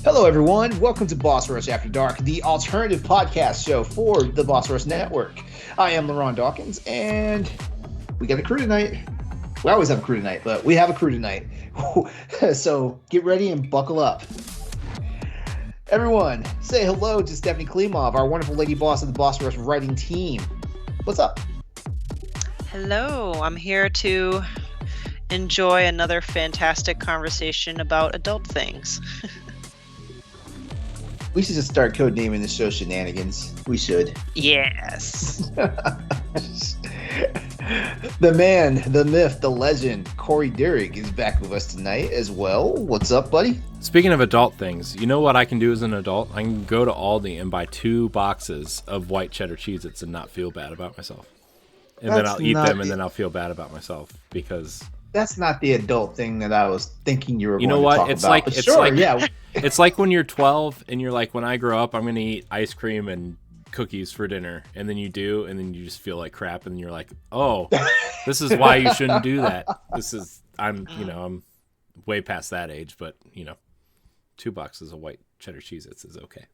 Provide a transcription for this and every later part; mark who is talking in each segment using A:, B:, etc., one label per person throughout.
A: Hello, everyone. Welcome to Boss Rush After Dark, the alternative podcast show for the Boss Rush Network. I am LeRon Dawkins, and we got a crew tonight. We always have a crew tonight, but we have a crew tonight. So get ready and buckle up. Everyone, say hello to Stephanie Klimov, our wonderful lady boss of the Boss Rush writing team. What's up?
B: Hello, I'm here to enjoy another fantastic conversation about adult things.
A: We should just start codenaming the show Shenanigans. We should.
B: Yes.
A: The man, the myth, the legend, Corey Derrick is back with us tonight as well. What's up, buddy?
C: Speaking of adult things, you know what I can do as an adult? I can go to Aldi and buy 2 boxes of white cheddar Cheez-Its and not feel bad about myself. And then I'll eat them and then I'll feel bad about myself because...
A: That's not the adult thing that I was thinking you were going to talk about.
C: It's like when you're 12 and you're like, when I grow up, I'm going to eat ice cream and cookies for dinner. And then you do, and then you just feel like crap. And you're like, oh, this is why you shouldn't do that. I'm way past that age, but, 2 boxes of white cheddar Cheez-Its is okay.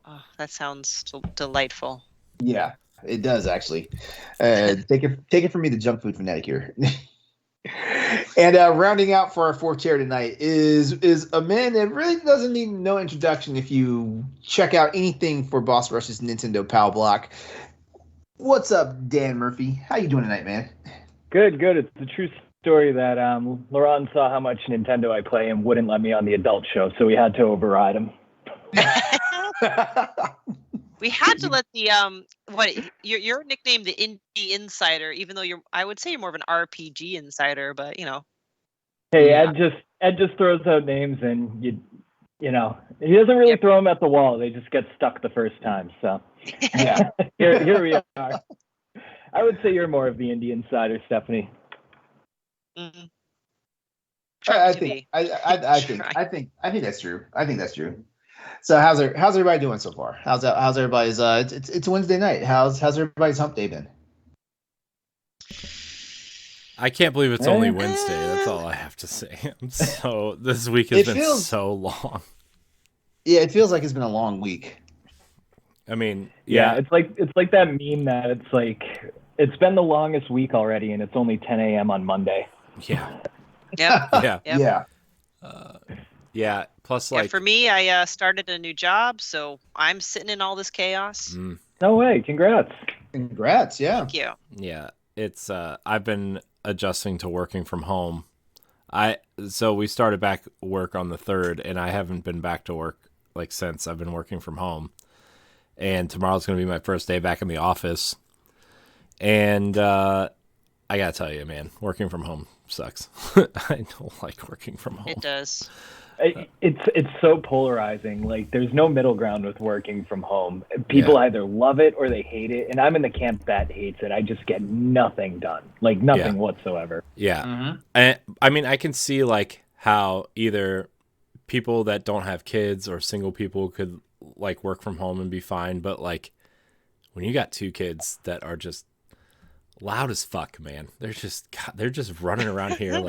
B: Oh, that sounds delightful.
A: Yeah, it does, actually. Take it from me, the junk food fanatic here. And rounding out for our fourth chair tonight is a man that really doesn't need no introduction if you check out anything for Boss Rush's Nintendo Power Block. What's up, Dan Murphy? How you doing tonight, man?
D: Good. It's a true story that LeRon saw how much Nintendo I play and wouldn't let me on the adult show, so we had to override him.
B: We had to let the your nickname the Indie Insider, even though I would say you're more of an RPG insider, but
D: Hey, Ed just throws out names and he doesn't really throw them at the wall. They just get stuck the first time. So yeah, here we are. I would say you're more of the Indie Insider, Stephanie.
B: Mm-hmm.
A: I think that's true. I think that's true. So how's everybody doing so far? How's everybody's it's Wednesday night. How's everybody's hump day been?
C: I can't believe it's only Wednesday. That's all I have to say. So this week has been so long.
A: Yeah, it feels like it's been a long week.
C: I mean,
D: yeah, it's like that meme that it's like it's been the longest week already, and it's only 10 a.m. on Monday.
C: Yeah.
B: Yep.
C: Yeah. Yeah. Plus,
B: for me, I started a new job, so I'm sitting in all this chaos.
D: No way! Congrats!
A: Yeah.
B: Thank you.
C: Yeah, it's I've been adjusting to working from home. So we started back work on the 3rd, and I haven't been back to work since I've been working from home. And tomorrow's going to be my first day back in the office. And I gotta tell you, man, working from home sucks. I don't like working from home.
B: It does.
D: It's so polarizing. Like, there's no middle ground with working from home. People either love it or they hate it, and I'm in the camp that hates it. I just get nothing done, nothing whatsoever.
C: Yeah.
A: Mm-hmm.
C: And I mean, I can see how either people that don't have kids or single people could work from home and be fine, but when you got 2 kids that are just loud as fuck, man, they're just running around here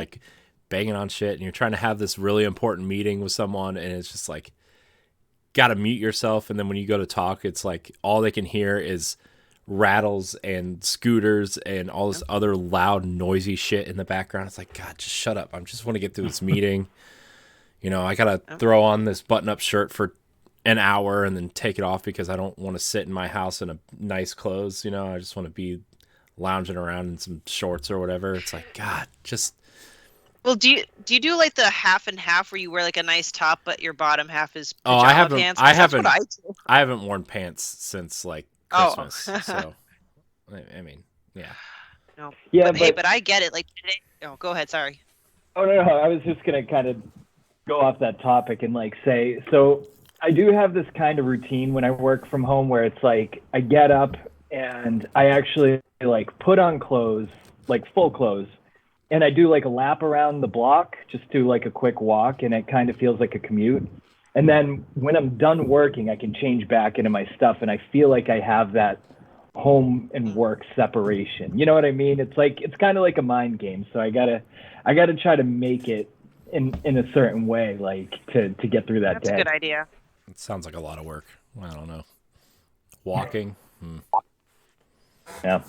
C: banging on shit, and you're trying to have this really important meeting with someone, and it's just gotta mute yourself, and then when you go to talk, it's all they can hear is rattles and scooters and all this other loud, noisy shit in the background. It's God, just shut up. I just want to get through this meeting. I gotta throw on this button-up shirt for an hour and then take it off because I don't want to sit in my house in a nice clothes. I just want to be lounging around in some shorts or whatever. It's God, just...
B: Well, do you do the half and half where you wear a nice top but your bottom half is pajama pants?
C: I haven't worn pants since Christmas. So I mean, yeah.
B: No. Yeah, but I get it. Today. Oh, go ahead. Sorry.
D: Oh no, I was just gonna kind of go off that topic and say, so I do have this kind of routine when I work from home where it's I get up and I actually put on clothes, full clothes. And I do a lap around the block, just do a quick walk, and it kind of feels like a commute. And then when I'm done working, I can change back into my stuff, and I feel like I have that home and work separation. You know what I mean? It's kind of like a mind game. So I gotta try to make it in a certain way, like to get through that
B: That's
D: day.
B: a good idea.
C: It sounds like a lot of work. I don't know. Walking.
D: Yeah.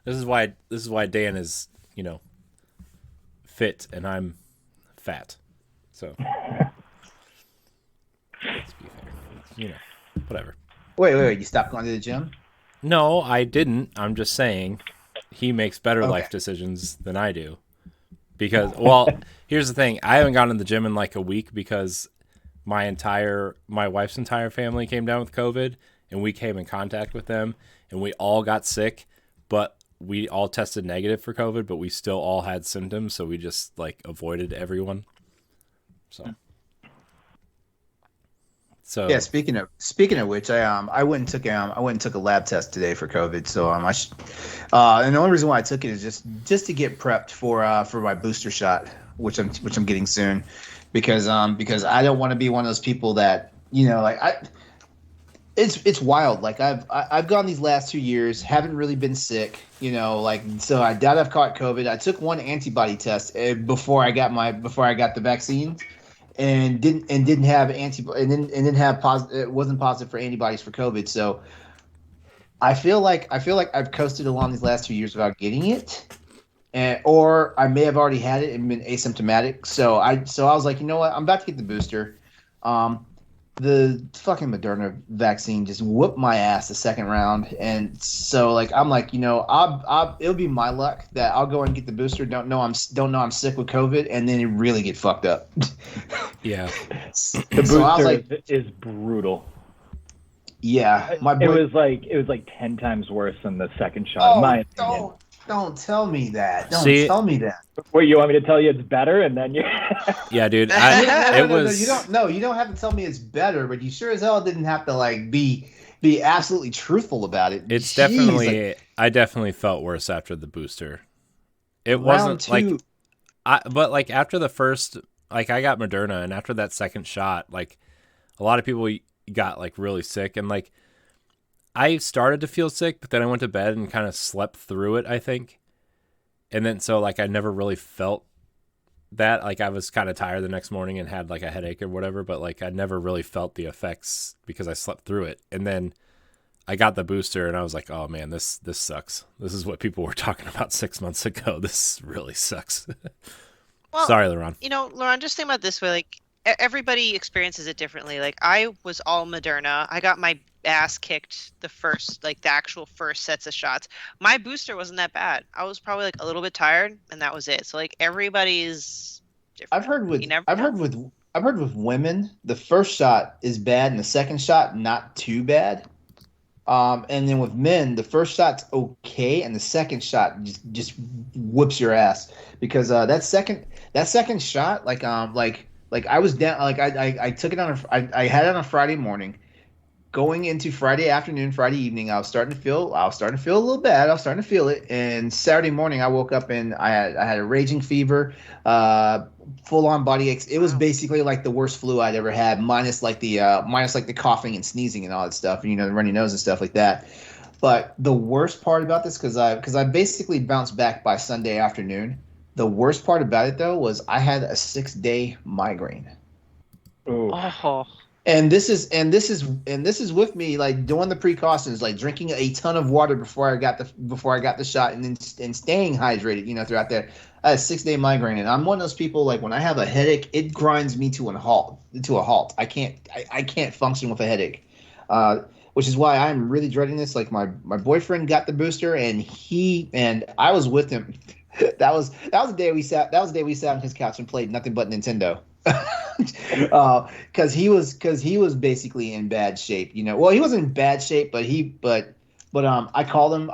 C: This is why Dan is, fit and I'm fat. So let's be fair. Whatever.
A: Wait. You stopped going to the gym?
C: No, I didn't. I'm just saying he makes better
A: Okay.
C: life decisions than I do. Because, well, here's the thing. I haven't gone to the gym in like a week because my wife's entire family came down with COVID and we came in contact with them and we all got sick, but we all tested negative for COVID, but we still all had symptoms. So we just like avoided everyone. So
A: Yeah. Speaking of which, I went and took a lab test today for COVID. So and the only reason why I took it is just to get prepped for my booster shot, which I'm getting soon, because I don't want to be one of those people that it's wild. Like I've gone these last 2 years, haven't really been sick, so I doubt I've caught COVID. I took one antibody test before I got the vaccine. And didn't have it wasn't positive for antibodies for COVID. So I feel like I've coasted along these last 2 years without getting it, or I may have already had it and been asymptomatic. So I was like, you know what, I'm about to get the booster. The fucking Moderna vaccine just whooped my ass the second round, and so I'm like, it'll be my luck that I'll go and get the booster. Don't know I'm sick with COVID, and then it really get fucked up.
C: yeah,
D: The booster is brutal.
A: Yeah,
D: It was like 10 times worse than the second shot. In my opinion.
A: Don't tell me that. Don't
C: See,
A: tell me that.
D: Wait, you want me to tell you it's better, and then you?
C: yeah, dude.
A: No, you don't have to tell me it's better, but you sure as hell didn't have to be absolutely truthful about it.
C: It's
A: Jeez,
C: definitely. I definitely felt worse after the booster. It wasn't but after the first, I got Moderna, and after that second shot, a lot of people got really sick, and I started to feel sick, but then I went to bed and kind of slept through it, I think. And then so I never really felt that. I was kind of tired the next morning and had a headache or whatever, but I never really felt the effects because I slept through it. And then I got the booster and I was like, oh man, this sucks. This is what people were talking about 6 months ago. This really sucks.
B: Well,
C: sorry, LeRon.
B: LeRon, just think about it this way. Everybody experiences it differently. I was all Moderna. I got my ass kicked the first, the actual first sets of shots. My booster wasn't that bad. I was probably a little bit tired, and that was it. So everybody's different.
A: I've heard with women, the first shot is bad, and the second shot not too bad. And then with men, the first shot's okay, and the second shot just whoops your ass because that second shot, I was down, I took it I had it on a Friday morning. Going into Friday afternoon, Friday evening, I was starting to feel a little bad. I was starting to feel it, and Saturday morning, I woke up and I had a raging fever, full on body aches. It was basically the worst flu I'd ever had, minus the coughing and sneezing and all that stuff, the runny nose and stuff like that. But the worst part about this, because I basically bounced back by Sunday afternoon. The worst part about it though was I had a 6-day migraine.
D: Ooh.
B: Oh.
A: And this is with me doing the precautions, drinking a ton of water before I got the shot, and staying hydrated, throughout there. I had a 6-day migraine, and I'm one of those people when I have a headache, it grinds me to a halt. I can't function with a headache, which is why I'm really dreading this. My boyfriend got the booster, and I was with him. That was the day we sat on his couch and played nothing but Nintendo. Because he was basically in bad shape, Well, he wasn't in bad shape, but I called him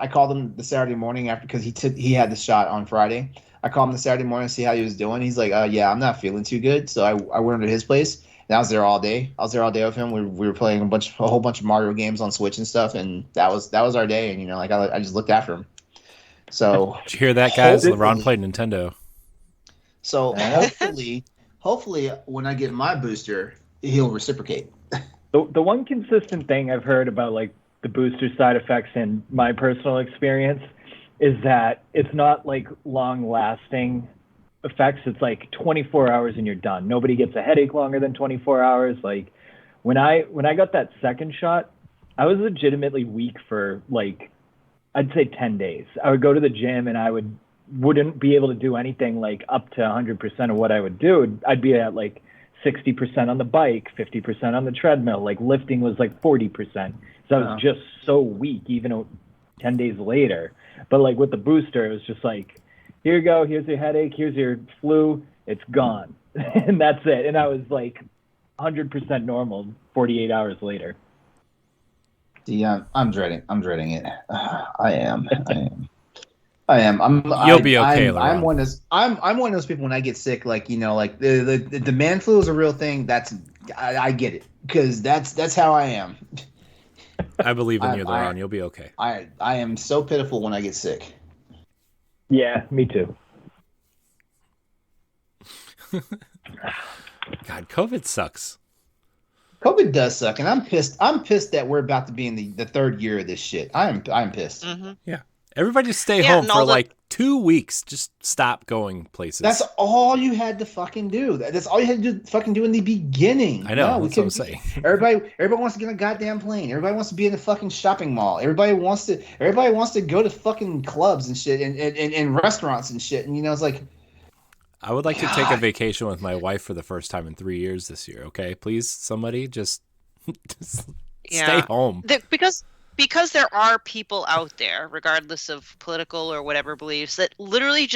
A: the Saturday morning after, because he had the shot on Friday. I called him the Saturday morning to see how he was doing. He's like, yeah, I'm not feeling too good. So I went over to his place, and I was there all day. With him. We were playing a whole bunch of Mario games on Switch and stuff, and that was our day. And I just looked after him. So
C: did you hear that, guys? LeRon played Nintendo.
A: So hopefully, when I get my booster, he'll reciprocate.
D: The one consistent thing I've heard about the booster side effects in my personal experience is that it's not long lasting effects, it's like 24 hours and you're done. Nobody gets a headache longer than 24 hours. Like when I got that second shot, I was legitimately weak for like, I'd say 10 days. I would go to the gym and I wouldn't be able to do anything like up to 100% of what I would do. I'd be at like 60% on the bike, 50% on the treadmill. Like lifting was like 40%. So I was just so weak, even 10 days later. But like with the booster, it was just like, here you go, here's your headache, here's your flu, it's gone. And that's it. And I was like 100% normal 48 hours later.
A: Yeah, I'm dreading it. I am.
C: You'll be okay, LeRon.
A: I'm one of those people when I get sick, like, you know, like the man flu is a real thing. I get it, because that's how I am.
C: I believe in you, LeRon. You'll be okay.
A: I am so pitiful when I get sick.
D: Yeah, me too.
C: God, COVID sucks.
A: COVID does suck, and I'm pissed. I'm pissed that we're about to be in the third year of this shit. I'm pissed.
B: Mm-hmm.
C: Yeah. Everybody just stay home for like 2 weeks. Just stop going places.
A: That's all you had to fucking do. That's all you had to fucking do in the beginning.
C: I know. That's what I'm saying.
A: Everybody wants to get on a goddamn plane. Everybody wants to be in a fucking shopping mall. Everybody wants to go to fucking clubs and shit and restaurants and shit. And you know, it's like,
C: I would like to take a vacation with my wife for the first time in 3 years this year. Okay, please, somebody just stay home.
B: Because there are people out there, regardless of political or whatever beliefs, that literally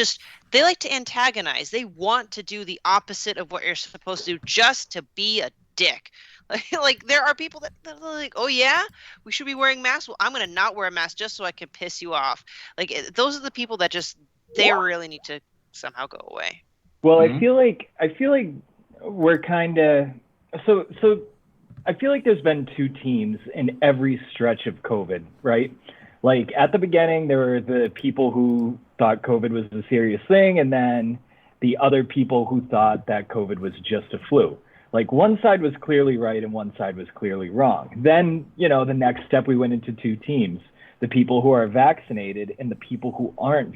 B: they like to antagonize. They want to do the opposite of what you're supposed to do just to be a dick. Like there are people that are like, oh yeah, we should be wearing masks. Well, I'm going to not wear a mask just so I can piss you off. Like those are the people that they really need to somehow go away.
D: Well, I feel like we're kind of so I feel like there's been two teams in every stretch of COVID, right? Like at the beginning, there were the people who thought COVID was a serious thing, and then the other people who thought that COVID was just a flu. Like one side was clearly right and one side was clearly wrong. Then, you know, the next step, we went into two teams: the people who are vaccinated and the people who aren't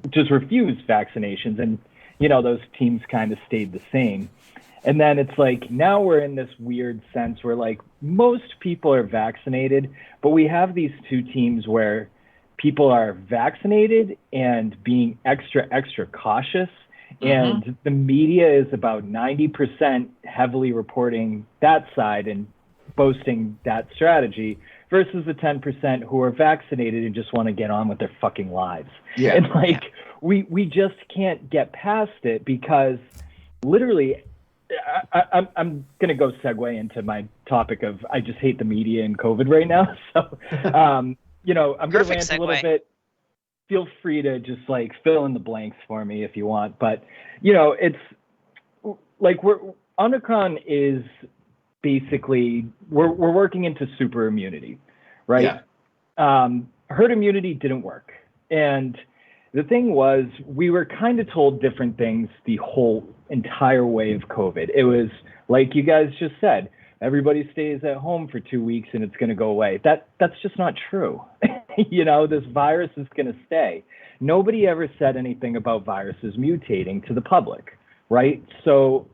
D: just refuse vaccinations. And you know, those teams kind of stayed the same. And then it's like, now we're in this weird sense where like most people are vaccinated, but we have these two teams where people are vaccinated and being extra cautious. And the media is about 90% heavily reporting that side and boasting that strategy versus the 10% who are vaccinated and just want to get on with their fucking lives. Yeah. And like, we just can't get past it because literally, I'm going to go segue into my topic of I just hate the media and COVID right now. So, you know, I'm going to rant a little bit. Feel free to just like fill in the blanks for me if you want. But, you know, it's like Omicron is basically, we're working into super immunity, right? Yeah. Herd immunity didn't work. And the thing was, we were kind of told different things the whole entire way of COVID. It was like you guys just said, everybody stays at home for 2 weeks and it's going to go away. That's just not true. You know, this virus is going to stay. Nobody ever said anything about viruses mutating to the public, right? So,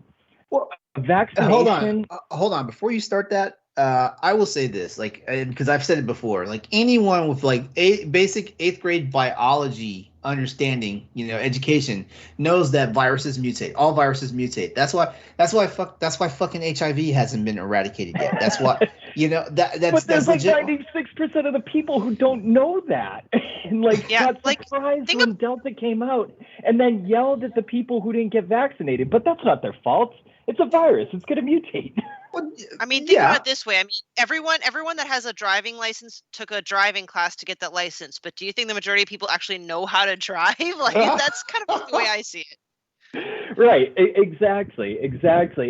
D: vaccination.
A: Hold on. Before you start that, I will say this, like, because I've said it before, like anyone with like basic 8th grade biology understanding, you know, education knows that viruses mutate. All viruses mutate. That's why fucking HIV hasn't been eradicated yet. That's why, you know, that's
D: but there's
A: like
D: legit. 96% of the people who don't know that and like got surprised when Delta came out and then yelled at the people who didn't get vaccinated. But that's not their fault. It's a virus. It's going to mutate.
B: I mean, think about it this way. I mean, everyone that has a driving license took a driving class to get that license. But do you think the majority of people actually know how to drive? Like, that's kind of the way I see it.
D: Right. Exactly.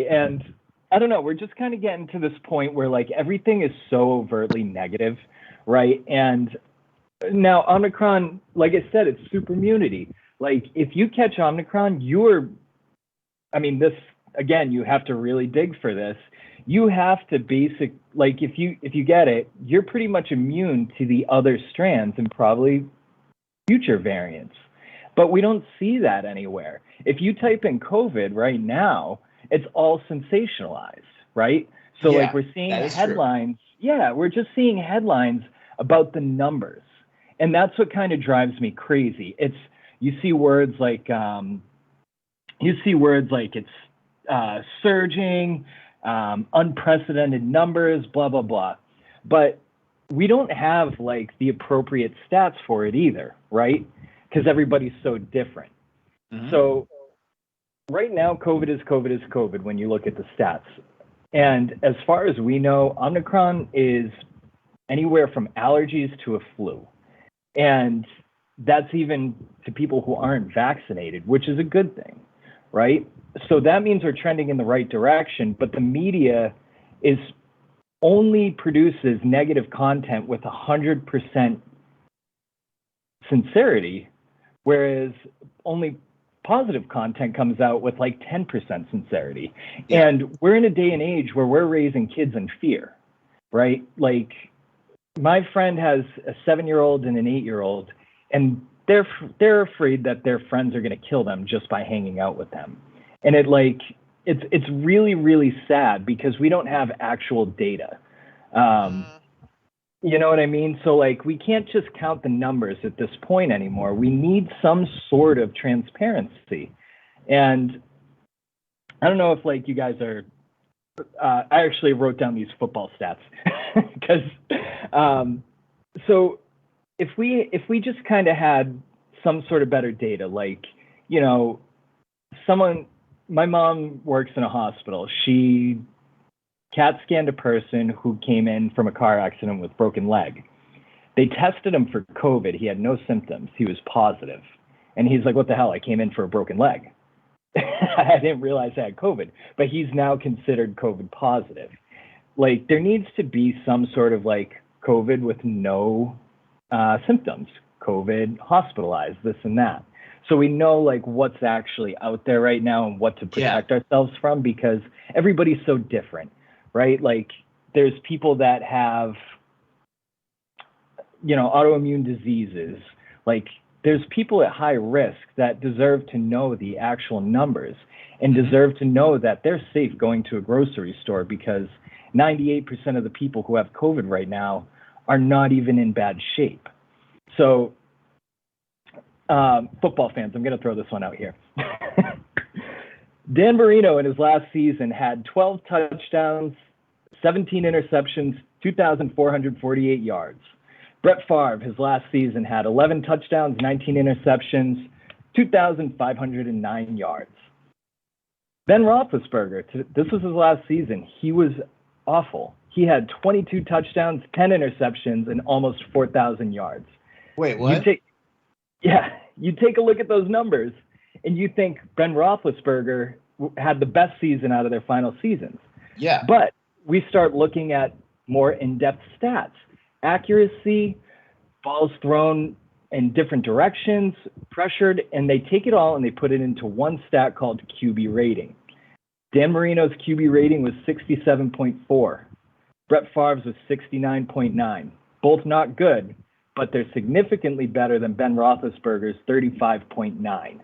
D: And I don't know. We're just kind of getting to this point where like everything is so overtly negative, right? And now Omicron, like I said, it's super immunity. Like if you catch Omicron, this, again, you have to really dig for this. You have to if you get it, you're pretty much immune to the other strands and probably future variants. But we don't see that anywhere. If you type in COVID right now, it's all sensationalized, right? So
A: Yeah,
D: like we're seeing
A: that is true.
D: headlines. Yeah, we're just seeing headlines about the numbers. And that's what kind of drives me crazy. You see words like it's surging, unprecedented numbers, blah blah blah. But we don't have like the appropriate stats for it either, right? Because everybody's so different.
A: Mhm.
D: So right now, COVID is COVID when you look at the stats. And as far as we know, Omicron is anywhere from allergies to a flu. And that's even to people who aren't vaccinated, which is a good thing, right? So that means we're trending in the right direction, but the media is only produces negative content with 100% sincerity, whereas only positive content comes out with like 10% sincerity.
A: Yeah.
D: And we're in a day and age where we're raising kids in fear, right? Like my friend has a 7-year-old and an 8-year-old, and they're afraid that their friends are going to kill them just by hanging out with them. And it's really, really sad because we don't have actual data. You know what I mean? So like we can't just count the numbers at this point anymore. We need some sort of transparency. And I don't know if like you guys are I actually wrote down these football stats because so if we just kind of had some sort of better data, like, you know, my mom works in a hospital. She CAT scanned a person who came in from a car accident with broken leg. They tested him for COVID. He had no symptoms. He was positive. And he's like, what the hell? I came in for a broken leg. I didn't realize I had COVID, but he's now considered COVID positive. Like there needs to be some sort of like COVID with no symptoms, COVID hospitalized, this and that. So we know like what's actually out there right now and what to protect ourselves from, because everybody's so different, right? Like there's people that have, you know, autoimmune diseases. Like there's people at high risk that deserve to know the actual numbers and deserve to know that they're safe going to a grocery store, because 98% of the people who have COVID right now are not even in bad shape. So football fans, I'm going to throw this one out here. Dan Marino in his last season had 12 touchdowns, 17 interceptions, 2,448 yards. Brett Favre, his last season, had 11 touchdowns, 19 interceptions, 2,509 yards. Ben Roethlisberger, this was his last season. He was awful. He had 22 touchdowns, 10 interceptions, and almost 4,000 yards.
A: Wait, what?
D: You take a look at those numbers, and you think Ben Roethlisberger had the best season out of their final seasons.
A: Yeah.
D: But we start looking at more in-depth stats. Accuracy, balls thrown in different directions, pressured, and they take it all and they put it into one stat called QB rating. Dan Marino's QB rating was 67.4. Brett Favre's was 69.9. Both not good, but they're significantly better than Ben Roethlisberger's 35.9.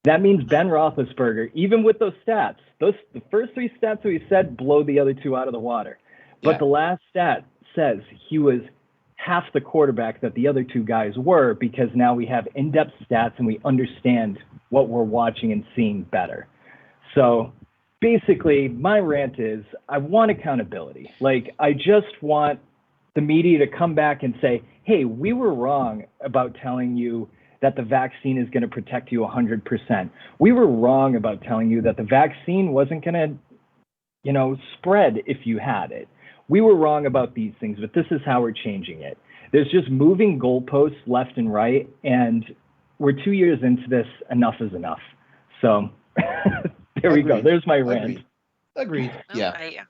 D: That means Ben Roethlisberger, even with those stats, the first three stats that we said blow the other two out of the water. But the last stat says he was half the quarterback that the other two guys were, because now we have in-depth stats and we understand what we're watching and seeing better. So basically, my rant is I want accountability. Like, I just want the media to come back and say, hey, we were wrong about telling you that the vaccine is going to protect you 100%. We were wrong about telling you that the vaccine wasn't going to, spread if you had it. We were wrong about these things, but this is how we're changing it. There's just moving goalposts left and right, and we're 2 years into this. Enough is enough. So there we go. There's my rant.
A: Agreed. Yeah.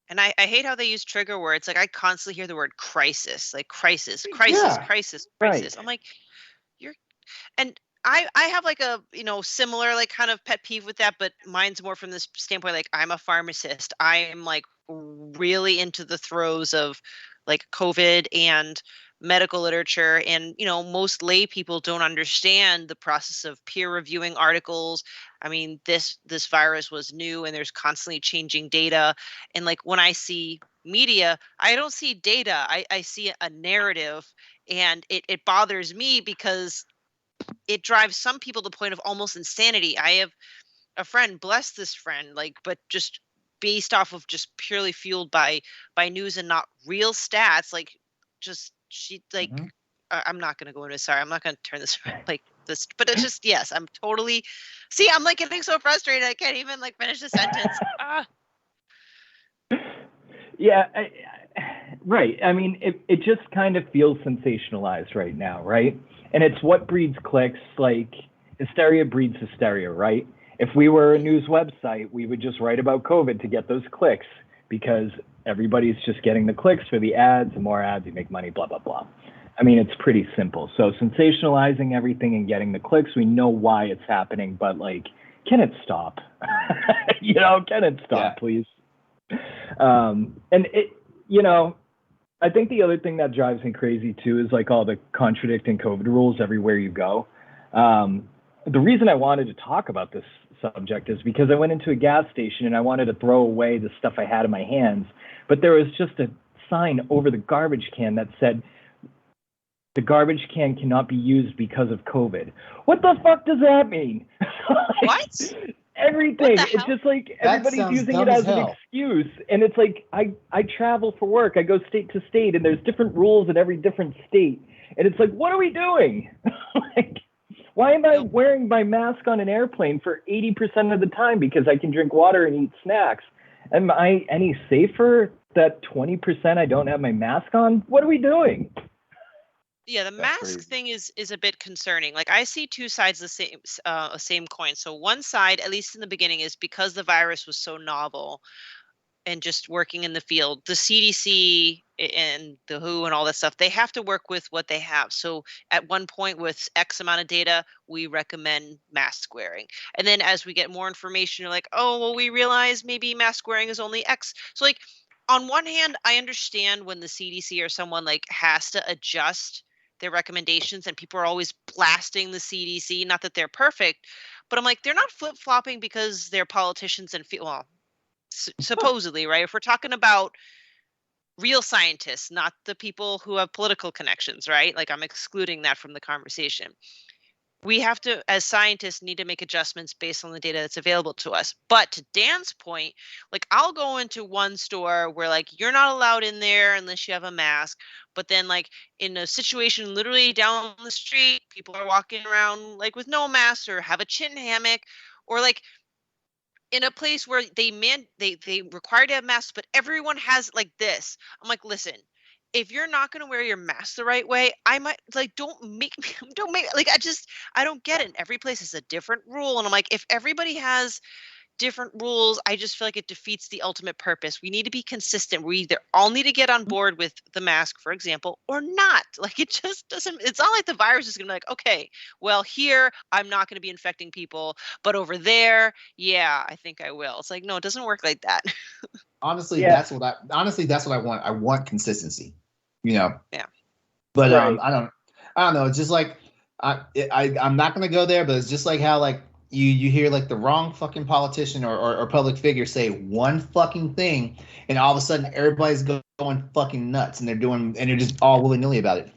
B: And I hate how they use trigger words. Like I constantly hear the word crisis, like crisis. Right. I'm like, I have like a, similar like kind of pet peeve with that, but mine's more from this standpoint. Like I'm a pharmacist. I am like really into the throes of like COVID and medical literature, and most lay people don't understand the process of peer reviewing articles. I mean, this virus was new and there's constantly changing data, and like when I see media, I don't see data, I see a narrative, and it bothers me because it drives some people to the point of almost insanity. I have a friend, bless this friend, like, but just based off of just purely fueled by news and not real stats, like, just she like I'm not gonna go into, sorry, I'm not gonna turn this like this, but it's just, yes, I'm totally, see, I'm like getting so frustrated I can't even like finish the sentence.
D: Yeah, right. I mean, it just kind of feels sensationalized right now, right? And it's what breeds clicks. Like, hysteria breeds hysteria, right? If we were a news website, we would just write about COVID to get those clicks because everybody's just getting the clicks for the ads. The more ads, you make money, blah, blah, blah. I mean, it's pretty simple. So sensationalizing everything and getting the clicks, we know why it's happening, but like, can it stop? Can it stop, please? And it, I think the other thing that drives me crazy too is like all the contradicting COVID rules everywhere you go. The reason I wanted to talk about this subject is because I went into a gas station and I wanted to throw away the stuff I had in my hands, but there was just a sign over the garbage can that said, the garbage can cannot be used because of COVID. What the fuck does that mean?
B: What?
D: Everything. It's just like everybody's using it as an excuse. And it's like, I travel for work. I go state to state and there's different rules in every different state. And it's like, what are we doing? Like, why am I wearing my mask on an airplane for 80% of the time? Because I can drink water and eat snacks. Am I any safer that 20% I don't have my mask on? What are we doing?
B: Yeah, the mask thing is a bit concerning. Like, I see two sides of the same coin. So one side, at least in the beginning, is because the virus was so novel and just working in the field, the CDC and the WHO and all that stuff, they have to work with what they have. So at one point with X amount of data, we recommend mask wearing. And then as we get more information, you're like, oh, well, we realize maybe mask wearing is only X. So like, on one hand, I understand when the CDC or someone like has to adjust their recommendations and people are always blasting the CDC, not that they're perfect, but I'm like, they're not flip-flopping because they're politicians and supposedly, right? If we're talking about real scientists, not the people who have political connections, right? Like, I'm excluding that from the conversation. We have to, as scientists, need to make adjustments based on the data that's available to us. But to Dan's point, like, I'll go into one store where like you're not allowed in there unless you have a mask. But then like in a situation literally down the street, people are walking around like with no mask or have a chin hammock, or like in a place where they require to have masks, but everyone has like this. I'm like, listen, if you're not going to wear your mask the right way, I might like, don't make like, I don't get it. Every place has a different rule. And I'm like, if everybody has different rules, I just feel like it defeats the ultimate purpose. We need to be consistent. We either all need to get on board with the mask, for example, or not. Like, it just doesn't, it's not like the virus is going to be like, okay, well, here I'm not going to be infecting people, but over there, yeah, I think I will. It's like, no, it doesn't work like that.
A: Honestly, that's what I want. I want consistency,
B: Yeah.
A: But I don't know. It's just like I'm not gonna go there, but it's just like how like you hear like the wrong fucking politician or public figure say one fucking thing, and all of a sudden everybody's going fucking nuts, and they're just all willy-nilly about it.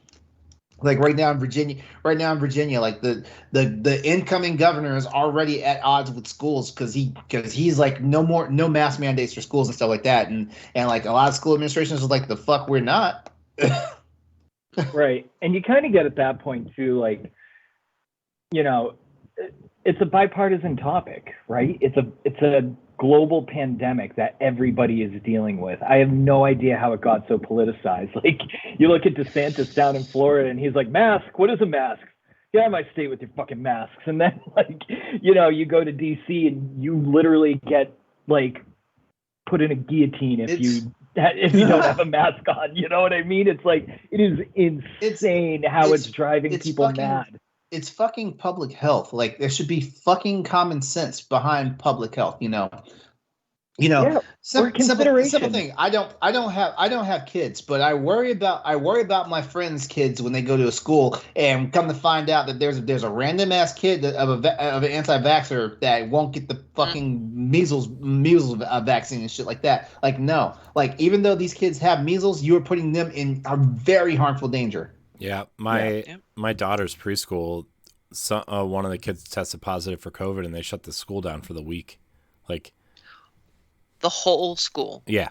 A: Like right now in Virginia, like the incoming governor is already at odds with schools because he's like no mask mandates for schools and stuff like that, and like a lot of school administrations are like, the fuck, we're not.
D: Right, and you kind of get at that point too, like, it's a bipartisan topic, right? It's a global pandemic that everybody is dealing with. I have no idea how it got so politicized. Like, you look at DeSantis down in Florida and he's like, mask, what is a mask? Get out of my state with your fucking masks. And then like, you go to DC and you literally get like put in a guillotine if you don't have a mask on. You know what I mean? It's like, it is insane how it's driving people mad.
A: It's fucking public health. Like, there should be fucking common sense behind public health, You know,
D: Yeah, or
A: simple
D: consideration.
A: thing. I don't have kids, but I worry about my friends' kids when they go to a school and come to find out that there's a random ass kid of an anti-vaxxer that won't get the fucking measles vaccine and shit like that. Like no, like even though these kids have measles, you are putting them in a very harmful danger.
C: Yeah, my daughter's preschool, one of the kids tested positive for COVID, and they shut the school down for the week. Like,
B: The whole school.
C: yeah,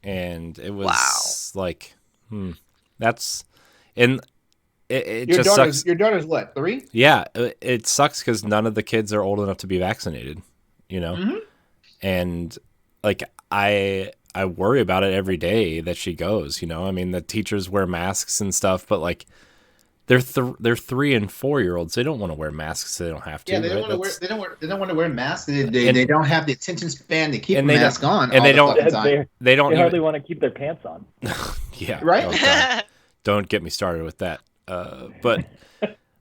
C: and it was like, that's, and it
A: Your
C: just
A: daughter's
C: sucks.
A: your daughter's what, 3?
C: Yeah, it sucks because none of the kids are old enough to be vaccinated. You know, and like I worry about it every day that she goes. You know, I mean the teachers wear masks and stuff, but like they're 3 and 4-year-olds. They don't want to wear masks. They don't have to.
A: Yeah, they don't
C: right?
A: want to wear. They don't want to wear masks. They
C: And-
A: don't have the attention span to keep a
C: and they
A: mask on.
C: and
A: all
C: they
A: the
C: don't-
A: fucking time.
C: They don't
D: They hardly
C: even,
D: want to keep their pants on.
C: yeah,
A: Right?
C: oh, God. Don't get me started with that. But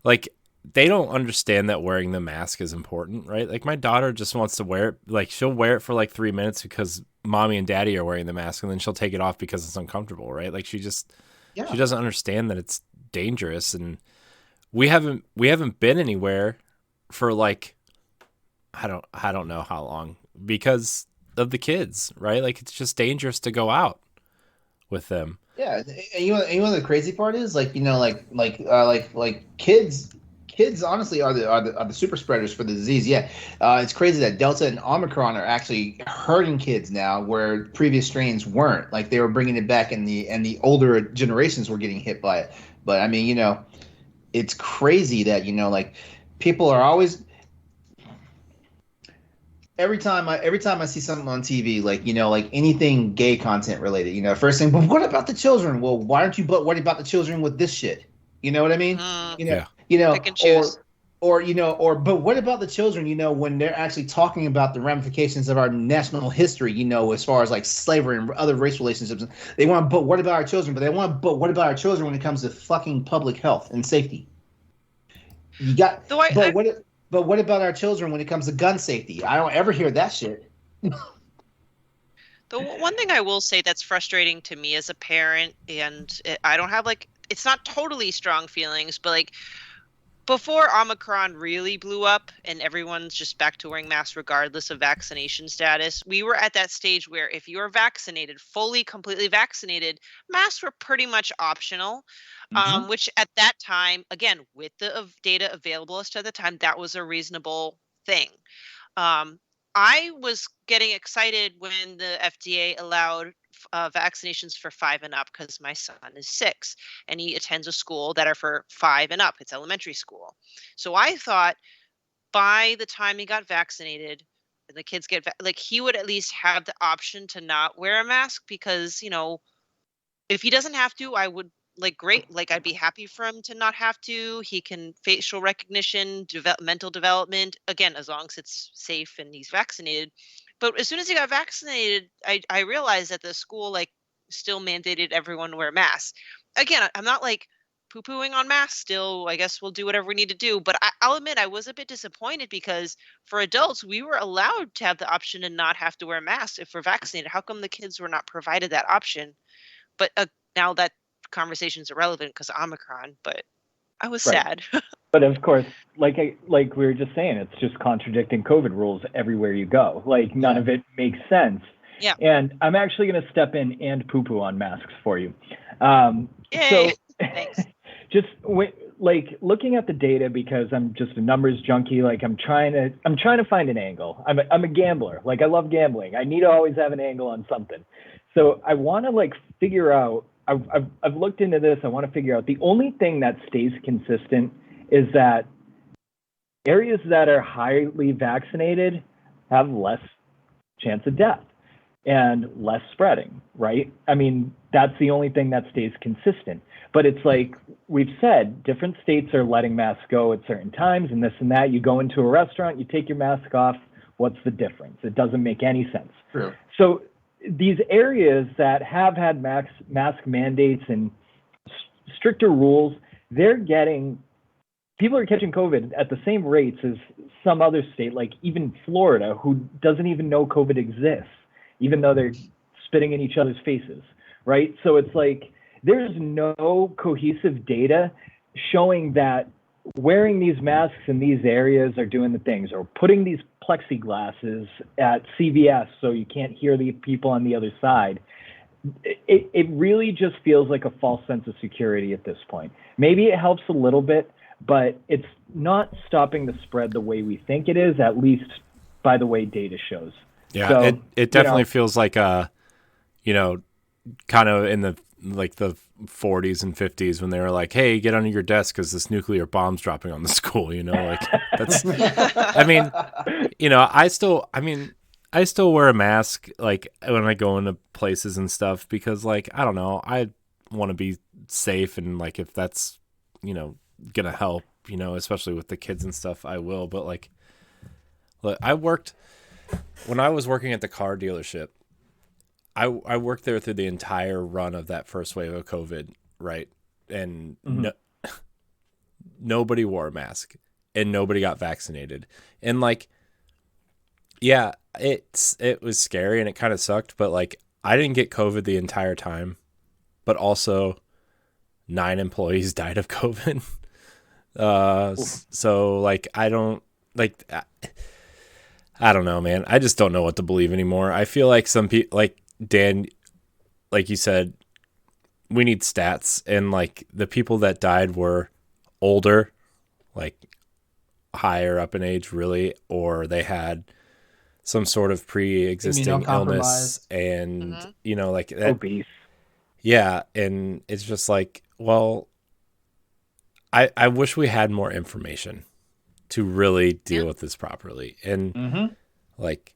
C: like they don't understand that wearing the mask is important, right? Like my daughter just wants to wear it. Like she'll wear it for like 3 minutes because mommy and daddy are wearing the mask, and then she'll take it off because it's uncomfortable, right? Like she doesn't understand that it's dangerous, and we haven't been anywhere for like I don't know how long because of the kids, right? Like it's just dangerous to go out with them.
A: Yeah, and you know the crazy part is like kids honestly are the super spreaders for the disease. Yeah, it's crazy that Delta and Omicron are actually hurting kids now, where previous strains weren't. Like they were bringing it back, and the older generations were getting hit by it. But I mean, it's crazy that like people are always. Every time I see something on TV, like like anything gay content related, first thing, but what about the children? Well, why aren't you worried about the children with this shit? You know what I mean?
C: Yeah.
B: Pick and choose.
A: But what about the children? When they're actually talking about the ramifications of our national history, as far as like slavery and other race relationships, they want. But what about our children? But they want. But what about our children when it comes to fucking public health and safety? You got. But what about our children when it comes to gun safety? I don't ever hear that shit.
B: The one thing I will say that's frustrating to me as a parent, and I don't have it's not totally strong feelings, but like before Omicron really blew up and everyone's just back to wearing masks regardless of vaccination status, we were at that stage where if you're vaccinated, completely vaccinated, masks were pretty much optional. Which at that time, again, with the data available as to the time, that was a reasonable thing. I was getting excited when the FDA allowed vaccinations for 5 and up because my son is 6 and he attends a school that are for 5 and up. It's elementary school. So I thought by the time he got vaccinated and the kids he would at least have the option to not wear a mask because, if he doesn't have to, I would great. I'd be happy for him to not have to. He can facial recognition, mental development, again, as long as it's safe and he's vaccinated. But as soon as he got vaccinated, I realized that the school still mandated everyone wear masks. Again, I'm not poo-pooing on masks still. I guess we'll do whatever we need to do. But I'll admit I was a bit disappointed because for adults, we were allowed to have the option to not have to wear masks if we're vaccinated. How come the kids were not provided that option? But now that conversation's irrelevant because of Omicron, but I was sad.
D: But of course, like we were just saying, it's just contradicting COVID rules everywhere you go. None of it makes sense.
B: Yeah.
D: And I'm actually going to step in and poo-poo on masks for you.
B: Yay.
D: So
B: Thanks.
D: just looking at the data, because I'm just a numbers junkie. I'm trying to find an angle. I'm a gambler. I love gambling. I need to always have an angle on something. So I want to figure out. I've looked into this. I want to figure out the only thing that stays consistent is that areas that are highly vaccinated have less chance of death and less spreading, right? I mean, that's the only thing that stays consistent. But it's we've said, different states are letting masks go at certain times and this and that. You go into a restaurant, you take your mask off. What's the difference? It doesn't make any sense.
A: True.
D: So these areas that have had mask mandates and stricter rules, people are catching COVID at the same rates as some other state, like even Florida, who doesn't even know COVID exists. even though they're spitting in each other's faces, right? So it's like there's no cohesive data showing that wearing these masks in these areas are doing the things, or putting these plexiglasses at CVS so you can't hear the people on the other side. It really just feels like a false sense of security at this point. Maybe it helps a little bit, but it's not stopping the spread the way we think it is, at least by the way data shows.
C: Yeah,
D: so,
C: it definitely feels like kind of in the 40s and 50s when they were like, hey, get under your desk because this nuclear bomb's dropping on the school, like that's, I mean, I still wear a mask like when I go into places and stuff because like, I don't know, I want to be safe, and like if that's, gonna help, especially with the kids and stuff, I will. But like, look, when I was working at the car dealership, I worked there through the entire run of that first wave of COVID, right? And nobody wore a mask and nobody got vaccinated. And like, yeah, it was scary and it kind of sucked, but like I didn't get COVID the entire time, but also 9 employees died of COVID. So like, I don't know, man. I just don't know what to believe anymore. I feel like some people, like Dan, like you said, we need stats, and like the people that died were older, like higher up in age, really, or they had some sort of pre-existing illness, and like that,
D: obese.
C: Yeah, and it's just like, well, I wish we had more information to really deal with this properly, and like,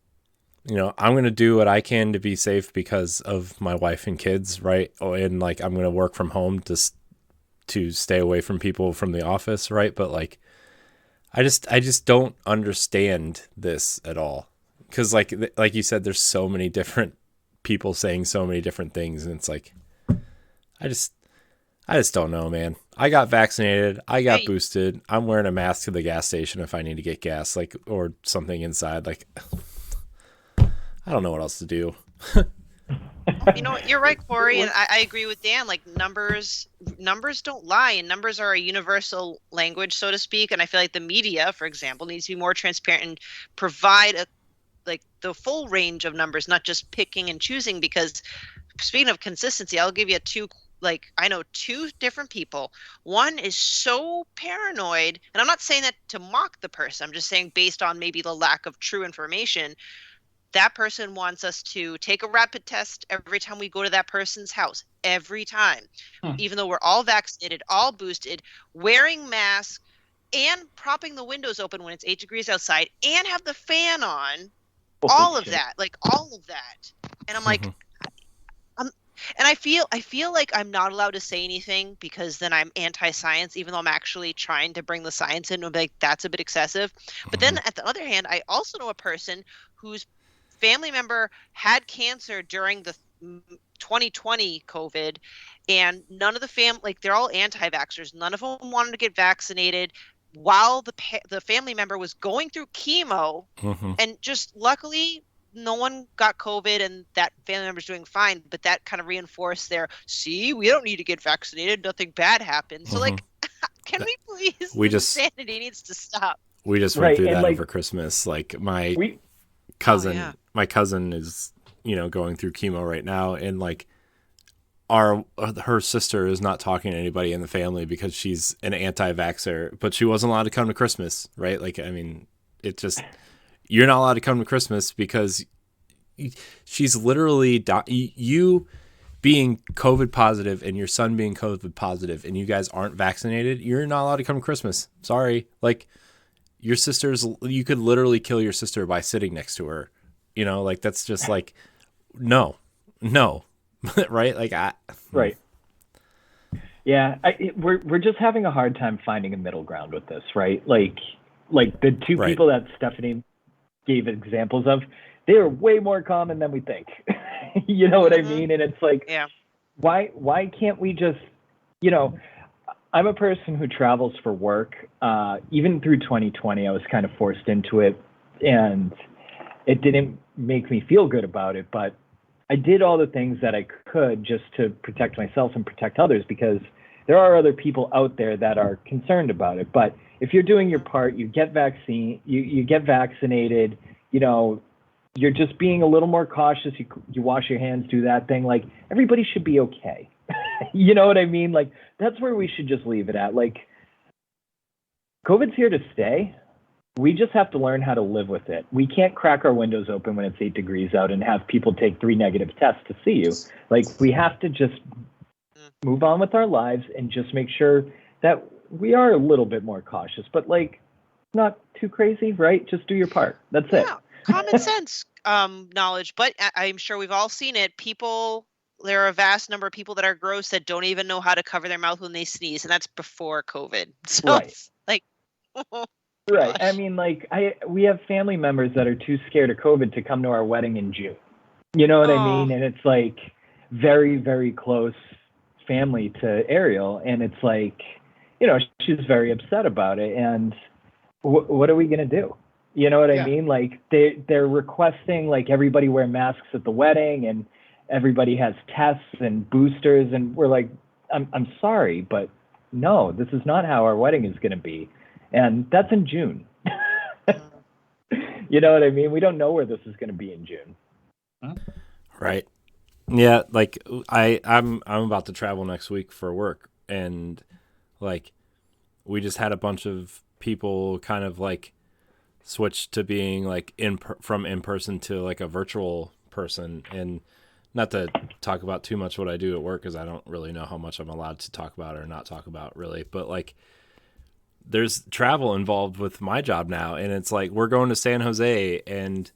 C: I'm going to do what I can to be safe because of my wife and kids, right? And like, I'm going to work from home to stay away from people from the office, right? But like, I just don't understand this at all. Cause like you said, there's so many different people saying so many different things. And it's like, I just don't know, man. I got vaccinated. I got boosted. I'm wearing a mask to the gas station if I need to get gas, like, or something inside. Like, I don't know what else to do.
B: You're right, Corey, and I agree with Dan. Like numbers don't lie, and numbers are a universal language, so to speak. And I feel like the media, for example, needs to be more transparent and provide the full range of numbers, not just picking and choosing. Because speaking of consistency, I'll give you I know 2 different people. One is so paranoid, and I'm not saying that to mock the person. I'm just saying based on maybe the lack of true information. That person wants us to take a rapid test every time we go to that person's house, every time, even though we're all vaccinated, all boosted, wearing masks, and propping the windows open when it's 8 degrees outside, and have the fan on, all of that. And I'm like, and I feel like I'm not allowed to say anything because then I'm anti-science, even though I'm actually trying to bring the science in. And be like, that's a bit excessive. But then at the other hand, I also know a person whose family member had cancer during the 2020 COVID, and none of the they're all anti-vaxxers. None of them wanted to get vaccinated while the family member was going through chemo, and just luckily no one got COVID and that family member's doing fine. But that kind of reinforced we don't need to get vaccinated. Nothing bad happened. So like, can we please? Insanity needs to stop.
C: We just went through that over Christmas. Like my cousin is, going through chemo right now, and like her sister is not talking to anybody in the family because she's an anti-vaxxer, but she wasn't allowed to come to Christmas, right? Like, I mean, it just, you're not allowed to come to Christmas because she's literally you being COVID positive and your son being COVID positive, and you guys aren't vaccinated. You're not allowed to come to Christmas. Sorry. Like, your you could literally kill your sister by sitting next to her. Like, that's just like, no, right? Like,
D: right. Yeah. We're just having a hard time finding a middle ground with this, right? Like the 2 people that Stephanie gave examples of, they are way more common than we think. You know what I mean? And it's like, why can't we just, I'm a person who travels for work. Even through 2020, I was kind of forced into it, and it didn't make me feel good about it. But I did all the things that I could just to protect myself and protect others, because there are other people out there that are concerned about it. But if you're doing your part, you get you get vaccinated, you're just being a little more cautious. You wash your hands, do that thing. Like, everybody should be okay. You know what I mean? Like, that's where we should just leave it at. Like, COVID's here to stay. We just have to learn how to live with it. We can't crack our windows open when it's 8 degrees out and have people take 3 negative tests to see you. Like, we have to just move on with our lives and just make sure that we are a little bit more cautious, but like, not too crazy, right? Just do your part. That's it.
B: Common sense knowledge, but I'm sure we've all seen it. There are a vast number of people that are gross that don't even know how to cover their mouth when they sneeze, and that's before COVID. So
D: right.
B: It's like,
D: right. I mean, like, we have family members that are too scared of COVID to come to our wedding in June. You know what I mean? And it's like very, very close family to Ariel, and it's like, she's very upset about it. And what are we gonna do? You know what I mean? Like, they're requesting like everybody wear masks at the wedding, and everybody has tests and boosters, and we're like, I'm sorry, but no, this is not how our wedding is gonna be, and that's in June. You know what I mean? We don't know where this is gonna be in June.
C: Right. Yeah, like I'm about to travel next week for work, and like we just had a bunch of people kind of like switch to being like from in person to like a virtual person. And not to talk about too much what I do at work, because I don't really know how much I'm allowed to talk about or not talk about really, but like there's travel involved with my job now, and it's like we're going to San Jose and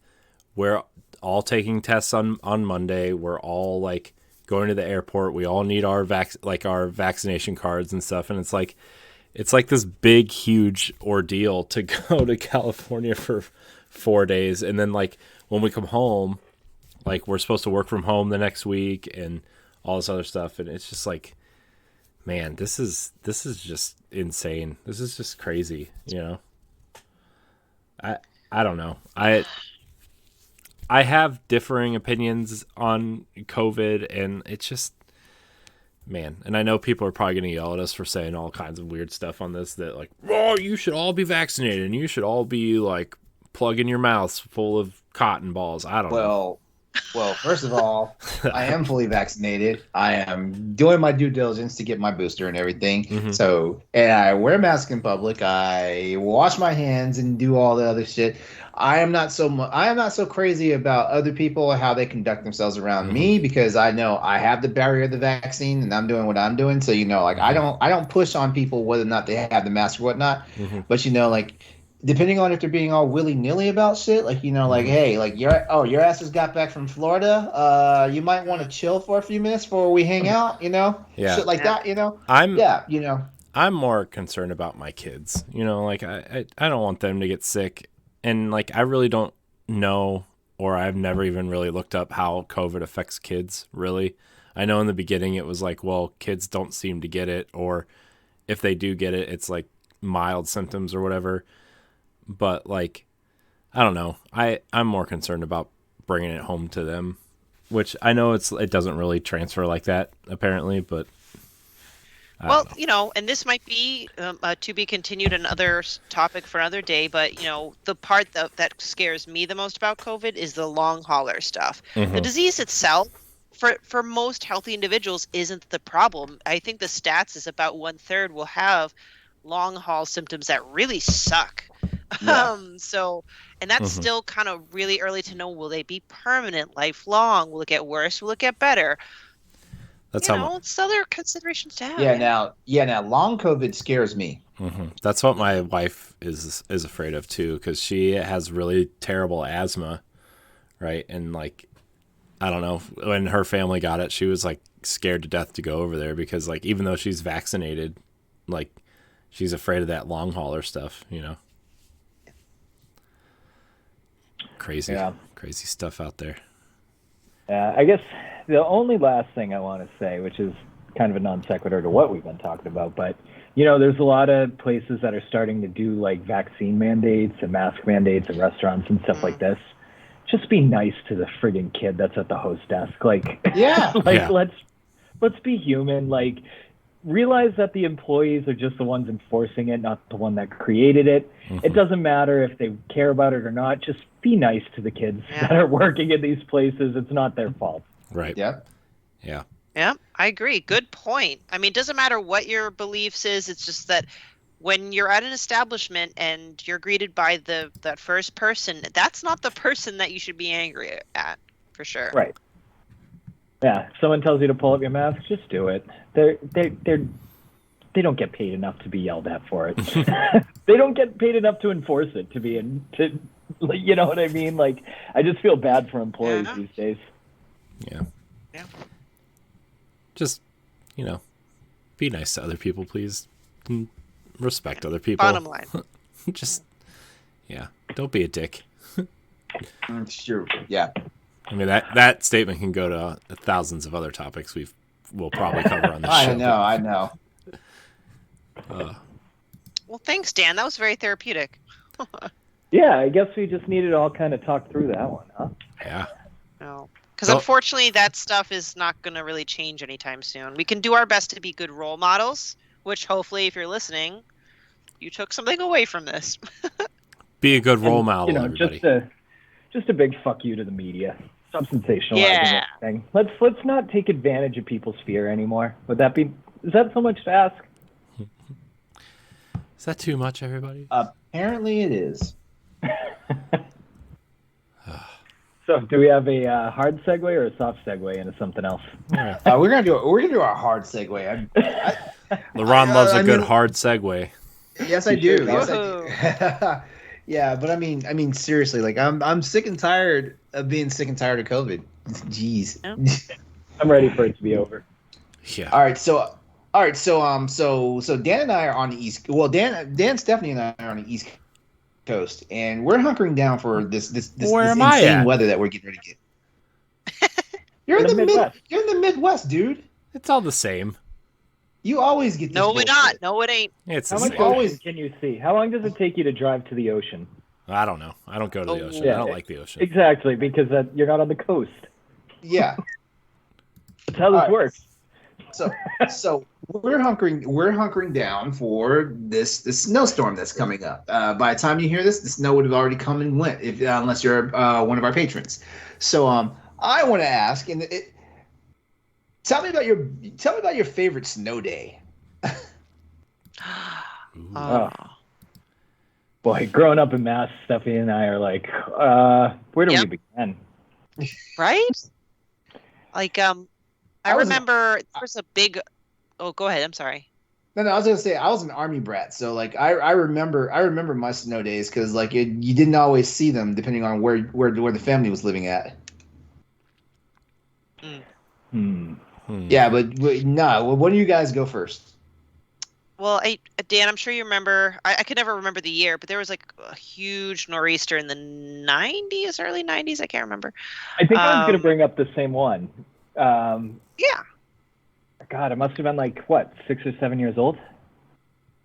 C: we're all taking tests on Monday. We're all like going to the airport. We all need our vaccination cards and stuff. And it's like this big, huge ordeal to go to California for 4 days. And then like when we come home, like we're supposed to work from home the next week and all this other stuff. And it's just like, man, this is just insane. This is just crazy. I don't know. I have differing opinions on COVID, and it's just, man. And I know people are probably going to yell at us for saying all kinds of weird stuff on this, that like, oh, you should all be vaccinated and you should all be like plugging your mouths full of cotton balls. I don't know.
A: Well, first of all, I am fully vaccinated. I am doing my due diligence to get my booster and everything. Mm-hmm. So, and I wear a mask in public. I wash my hands and do all the other shit. I am not so crazy about other people, how they conduct themselves around me, because I know I have the barrier of the vaccine and I'm doing what I'm doing. So, like I don't push on people whether or not they have the mask or whatnot. Mm-hmm. But like, depending on if they're being all willy-nilly about shit, like, like, hey, like, your ass just got back from Florida. You might want to chill for a few minutes before we hang out, shit like that,
C: I'm more concerned about my kids, like I don't want them to get sick. And like, I really don't know, or I've never even really looked up how COVID affects kids, really. I know in the beginning it was like, well, kids don't seem to get it, or if they do get it, it's like mild symptoms or whatever. But like, I don't know. I'm more concerned about bringing it home to them, which I know it doesn't really transfer like that apparently, but.
B: And this might be to be continued, another topic for another day, but the part that scares me the most about COVID is the long hauler stuff. Mm-hmm. The disease itself, for most healthy individuals, isn't the problem. I think the stats is about 1/3 will have long haul symptoms that really suck. Yeah. And that's still kind of really early to know. Will they be permanent, lifelong? Will it get worse? Will it get better? It's other considerations to have.
A: Now long COVID scares me.
C: Mm-hmm. That's what my wife is afraid of too, because she has really terrible asthma, right? And like, I don't know, when her family got it, she was like scared to death to go over there, because like, even though she's vaccinated, like, she's afraid of that long hauler stuff, Crazy stuff out there.
D: I guess the only last thing I want to say, which is kind of a non sequitur to what we've been talking about, but there's a lot of places that are starting to do like vaccine mandates and mask mandates at restaurants and stuff like this, just be nice to the friggin' kid that's at the host desk. Like,
A: Yeah.
D: let's be human. Like, realize that the employees are just the ones enforcing it, not the one that created it.
C: Mm-hmm.
D: It doesn't matter if they care about it or not. Just be nice to the kids that are working in these places. It's not their fault.
C: Right.
A: Yeah.
C: Yeah.
B: Yeah, I agree. Good point. I mean, it doesn't matter what your beliefs is. It's just that when you're at an establishment and you're greeted by that first person, that's not the person that you should be angry at, for sure.
D: Right. Yeah. If someone tells you to pull up your mask, just do it. They don't get paid enough to be yelled at for it. They don't get paid enough to enforce it. You know what I mean? Like, I just feel bad for employees these days.
C: Yeah.
B: Yeah.
C: Just, be nice to other people, please. Respect other people.
B: Bottom line.
C: Just, don't be a dick.
A: Sure. Yeah.
C: I mean, that statement can go to thousands of other topics we'll probably cover on the show.
A: I know.
B: Well, thanks, Dan. That was very therapeutic.
D: Yeah, I guess we just needed to all kind of talk through that one, huh?
C: Yeah.
B: No. Because unfortunately, that stuff is not going to really change anytime soon. We can do our best to be good role models, which hopefully, if you're listening, you took something away from this.
C: Be a good role model, everybody.
D: Just a big fuck you to the media. Stop sensationalizing everything. Let's not take advantage of people's fear anymore. Is that so much to ask?
C: Is that too much, everybody?
A: Apparently it is.
D: So, do we have a hard segue or a soft segue into something else?
A: We're gonna do a hard segue.
C: LeRon loves a good hard segue.
A: Yes, I do. Yes, I do. Yeah, but I mean, seriously, like I'm sick and tired of being sick and tired of COVID. Jeez.
B: Yeah.
D: I'm ready for it to be over.
C: Yeah.
A: All right, so Dan and I are on the East. Well, Dan, Stephanie, and I are on the East Coast, and we're hunkering down for this insane weather that we're getting ready to get. You're in the Midwest. You're in the Midwest, dude.
C: It's all the same.
A: You always get this.
B: No, we're
A: bullshit.
B: not. No, it ain't.
C: It's
D: How
C: the
D: much
C: same.
D: ocean can you see? How long does it take you to drive to the ocean?
C: I don't know. I don't go to the ocean.
D: Yeah.
C: I don't like the ocean.
D: Exactly, because you're not on the coast.
A: Yeah.
D: That's how this works.
A: So we're hunkering down for this snowstorm that's coming up. By the time you hear this, the snow would have already come and went, unless you're one of our patrons. So I want to ask, tell me about your favorite snow day.
D: Boy, growing up in Mass, Stephanie and I are like, where do we begin?
B: Right? Like, I remember there was a big. Oh, go ahead. I'm sorry.
A: No, I was gonna say I was an Army brat, so like I remember my snow days because like you didn't always see them depending on where the family was living at. Yeah, but no. When do you guys go first?
B: Well, Dan, I'm sure you remember. I could never remember the year, but there was like a huge nor'easter in the 90s, early 90s. I can't remember.
D: I think I was going to bring up the same one.
B: Yeah.
D: God, it must have been like, what, 6 or 7 years old?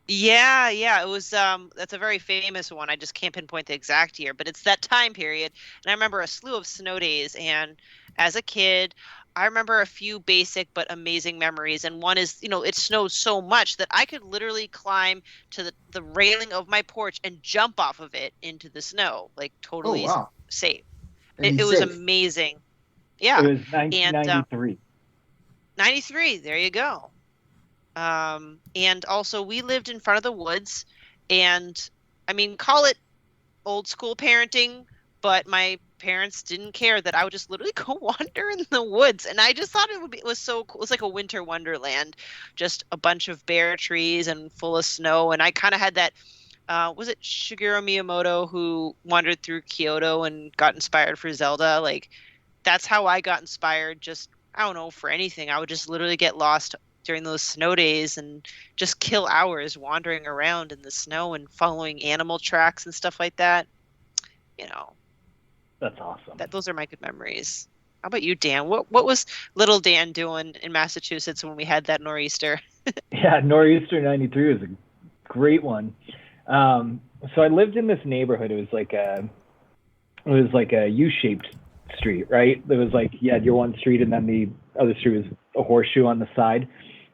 B: Yeah. It was, that's a very famous one. I just can't pinpoint the exact year, but it's that time period. And I remember a slew of snow days. And as a kid, I remember a few basic but amazing memories. And one is, it snowed so much that I could literally climb to the railing of my porch and jump off of it into the snow, like totally safe. It was amazing. Yeah.
D: It was 1993.
B: 93, there you go. And also we lived in front of the woods, and I mean, call it old school parenting, but my parents didn't care that I would just literally go wander in the woods, and I just thought it was so cool. It was like a winter wonderland, just a bunch of bare trees and full of snow. And I kind of had that was it Shigeru Miyamoto who wandered through Kyoto and got inspired for Zelda? Like, that's how I got inspired. Just, I don't know, for anything. I would just literally get lost during those snow days and just kill hours wandering around in the snow and following animal tracks and stuff like that.
D: That's awesome.
B: Those are my good memories. How about you, Dan? What was little Dan doing in Massachusetts when we had that nor'easter?
D: Yeah, nor'easter 93 was a great one. So I lived in this neighborhood. It was like it was like a U-shaped street, right? There was like, you had your one street and then the other street was a horseshoe on the side.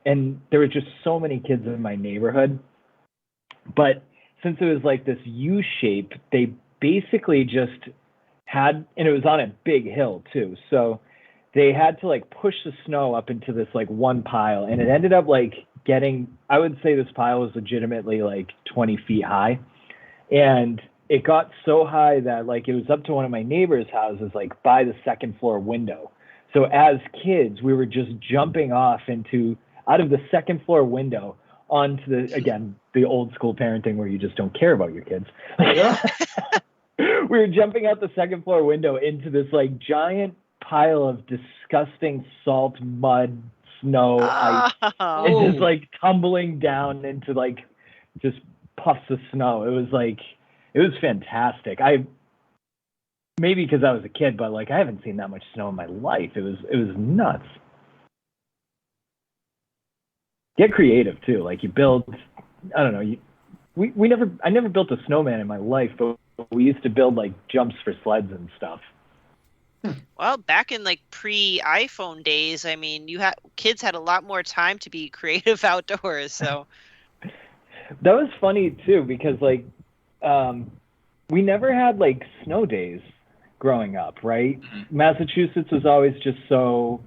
D: And there were just so many kids in my neighborhood. But since it was like this U shape, they basically just had, and it was on a big hill too. So they had to like push the snow up into this like one pile. And it ended up like getting, I would say this pile was legitimately like 20 feet high. And it got so high that like it was up to one of my neighbors' houses, like by the second floor window. So as kids, we were just jumping off out of the second floor window onto the old school parenting where you just don't care about your kids. We were jumping out the second floor window into this like giant pile of disgusting salt, mud, snow, ice, and just like tumbling down into like just puffs of snow. It was fantastic. Maybe because I was a kid, but like I haven't seen that much snow in my life. It was nuts. Get creative too. Like you build, I don't know. I never built a snowman in my life, but we used to build like jumps for sleds and stuff.
B: Well, back in like pre-iPhone days, I mean, kids had a lot more time to be creative outdoors. So
D: that was funny too, because like we never had like snow days growing up, right? Massachusetts was always just so.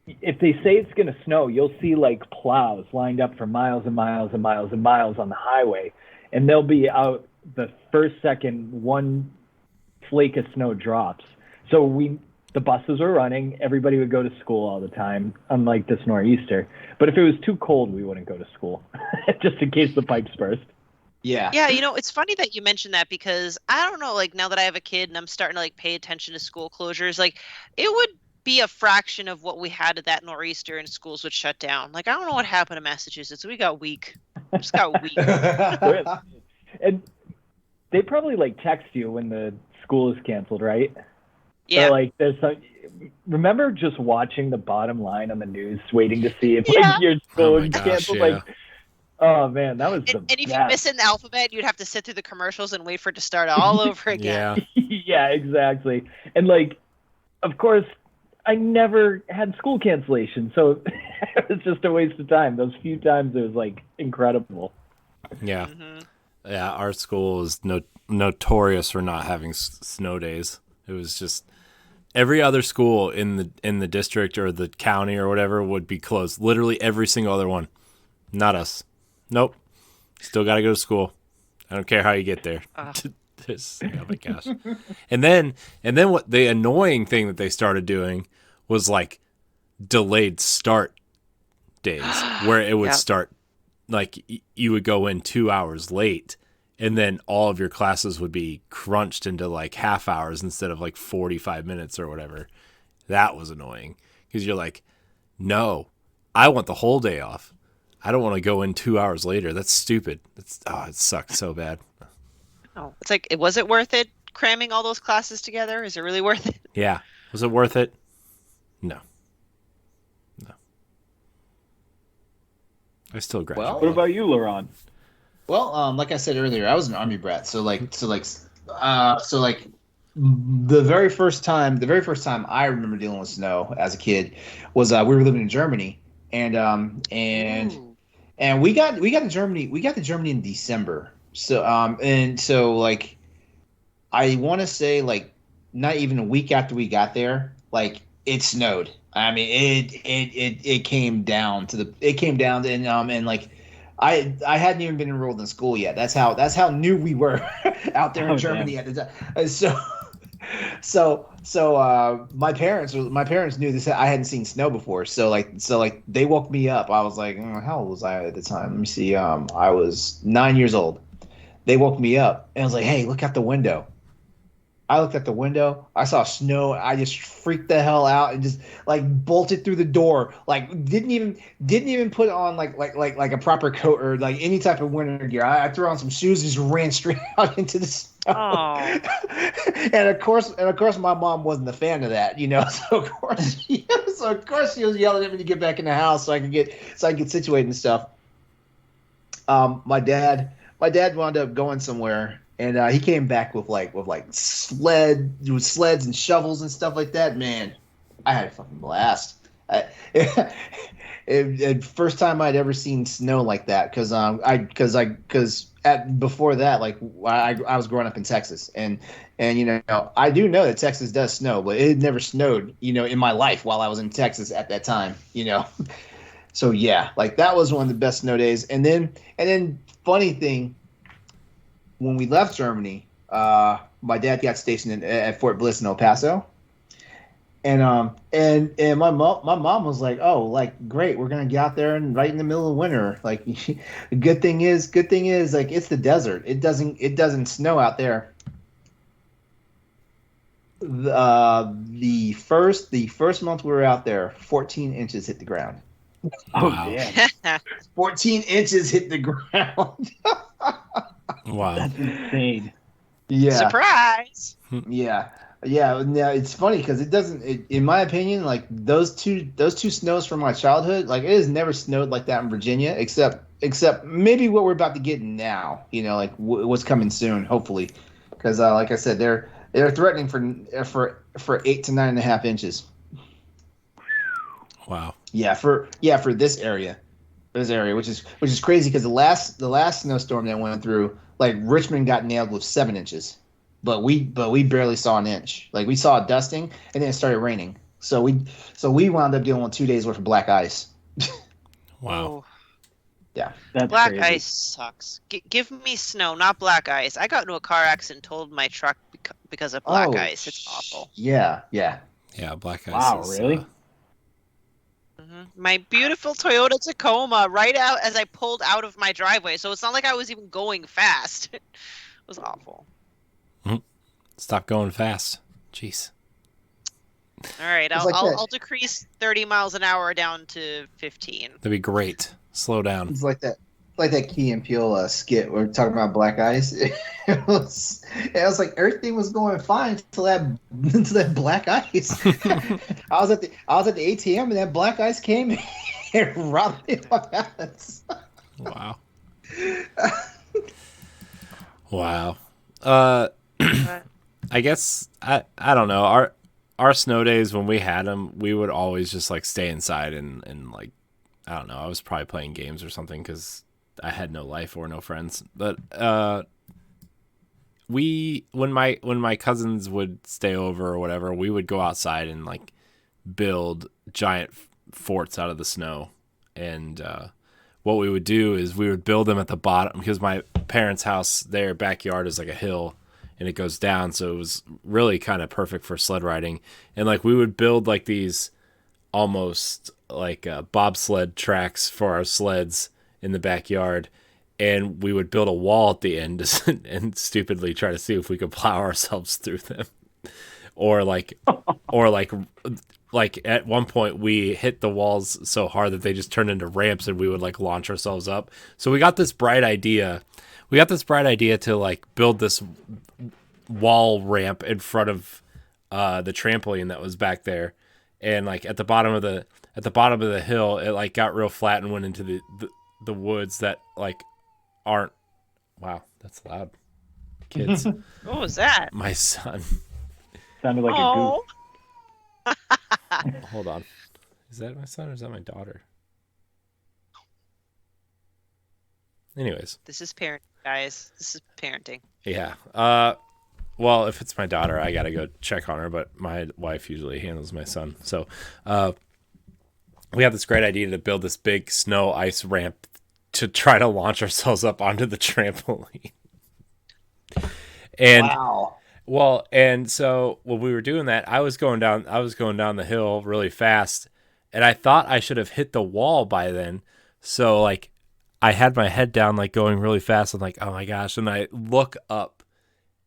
D: If they say it's going to snow, you'll see like plows lined up for miles and miles and miles and miles on the highway, and they'll be out the first second one flake of snow drops. So the buses were running, everybody would go to school all the time, unlike this nor'easter. But if it was too cold, we wouldn't go to school, just in case the pipes burst.
A: Yeah.
B: Yeah, it's funny that you mentioned that because I don't know, like now that I have a kid and I'm starting to like pay attention to school closures, like it would be a fraction of what we had at that nor'easter and schools would shut down. Like I don't know what happened to Massachusetts. We got weak. Just got weak.
D: And they probably like text you when the school is canceled, right?
B: Yeah.
D: So, like remember just watching the bottom line on the news, waiting to see if your school was canceled?
C: Yeah.
D: Like, oh man, that was
B: and if you miss in the alphabet, you'd have to sit through the commercials and wait for it to start all over again.
C: Yeah.
D: Yeah, exactly. And like, of course, I never had school cancellation, so it was just a waste of time. Those few times it was like incredible.
C: Yeah.
B: Mm-hmm.
C: Yeah, our school is notorious for not having snow days. It was just every other school in the district or the county or whatever would be closed. Literally every single other one. Not us. Nope. Still got to go to school. I don't care how you get there. Oh my gosh. And then what the annoying thing that they started doing was like delayed start days where it would start like you would go in 2 hours late and then all of your classes would be crunched into like half hours instead of like 45 minutes or whatever. That was annoying because you're like, no, I want the whole day off. I don't want to go in 2 hours later. That's stupid. It sucked so bad.
B: Oh, it's like, was it worth it cramming all those classes together? Is it really worth it?
C: Yeah. Was it worth it? No. I still graduated.
D: Well, what about you, LeRon?
A: Well, like I said earlier, I was an Army brat. So the very first time I remember dealing with snow as a kid was we were living in Germany, and we got to Germany in December. So like I want to say like not even a week after we got there, like it snowed. I mean it came down and like I hadn't even been enrolled in school yet. That's how new we were out there in Germany at the time. So my parents knew this. I hadn't seen snow before. So they woke me up. I was like, how old was I at the time? Let me see. I was 9 years old. They woke me up and I was like, hey, look out the window. I looked at the window. I saw snow. I just freaked the hell out and just like bolted through the door. Like didn't even put on like a proper coat or like any type of winter gear. I threw on some shoes and just ran straight out into the snow. And of course, my mom wasn't a fan of that, So of course she was yelling at me to get back in the house so I could get situated and stuff. My dad wound up going somewhere And he came back with sleds and shovels and stuff like that. Man, I had a fucking blast. First time I'd ever seen snow like that, because before that, like I was growing up in Texas, and I do know that Texas does snow, but it had never snowed in my life while I was in Texas at that time. So yeah, like that was one of the best snow days. And then funny thing, when we left Germany, my dad got stationed at Fort Bliss in El Paso. And my mom was like, "Oh, like great, we're gonna get out there and right in the middle of winter. Like, the good thing is, like it's the desert. It doesn't snow out there. The first month we were out there, 14 inches hit the ground.
D: Oh,
C: Wow.
D: damn.
A: 14 inches hit the ground.
C: Wow.
D: That's insane.
A: Yeah.
B: Surprise!
A: Yeah. Yeah, now it's funny because in my opinion, like those two snows from my childhood, like it has never snowed like that in Virginia, except maybe what we're about to get now, like what's coming soon, hopefully, because like I said, they're threatening for 8 to 9.5 inches.
C: Wow.
A: Yeah, for this area, which is crazy because the last snowstorm that went through, like Richmond got nailed with 7 inches. But we barely saw an inch. Like we saw a dusting, and then it started raining. So we wound up dealing with 2 days worth of black ice.
C: Wow.
B: Oh,
A: Yeah.
D: That's
B: black
D: crazy.
B: ice sucks. Give me snow, not black ice. I got into a car accident, totaled my truck because of black ice. It's awful.
A: Yeah.
C: Yeah, black ice.
D: Wow,
C: is,
D: really?
B: My beautiful Toyota Tacoma, right out as I pulled out of my driveway. So it's not like I was even going fast. It was awful.
C: Stop going fast. Jeez.
B: All right,
A: It's like that.
B: I'll decrease 30 miles an hour down to 15.
C: That'd be great. Slow down.
A: It's like that Key and Peele skit where we're talking about black ice. It was like everything was going fine until that black ice. I was at the ATM and that black ice came and robbed me of my balance.
C: Wow. Wow. I guess I don't know. Our snow days when we had them, we would always just like stay inside and like I don't know. I was probably playing games or something because I had no life or no friends. But when my cousins would stay over or whatever, we would go outside and like build giant forts out of the snow. And what we would do is we would build them at the bottom because my parents' house, their backyard is like a hill. And it goes down, so it was really kind of perfect for sled riding. And like we would build like these almost like bobsled tracks for our sleds in the backyard, and we would build a wall at the end and stupidly try to see if we could plow ourselves through them. or like at one point we hit the walls so hard that they just turned into ramps, and we would like launch ourselves up. So we got this bright idea. To like build this wall ramp in front of the trampoline that was back there, and like at the bottom of the hill, it like got real flat and went into the woods that like aren't. Wow, that's loud. Kids.
B: What was that?
C: My son.
D: Sounded like a
B: Oh,
D: goof.
C: Hold on. Is that my son or is that my daughter? Anyways.
B: this is parenting, guys. This is parenting.
C: Yeah. Well, if it's my daughter, I gotta go check on her, but my wife usually handles my son. So we have this great idea to build this big snow ice ramp to try to launch ourselves up onto the trampoline. And
A: Wow.
C: well, and so when we were doing that, I was going down the hill really fast, and I thought I should have hit the wall by then. So like I had my head down, like going really fast. I'm like, oh my gosh. And I look up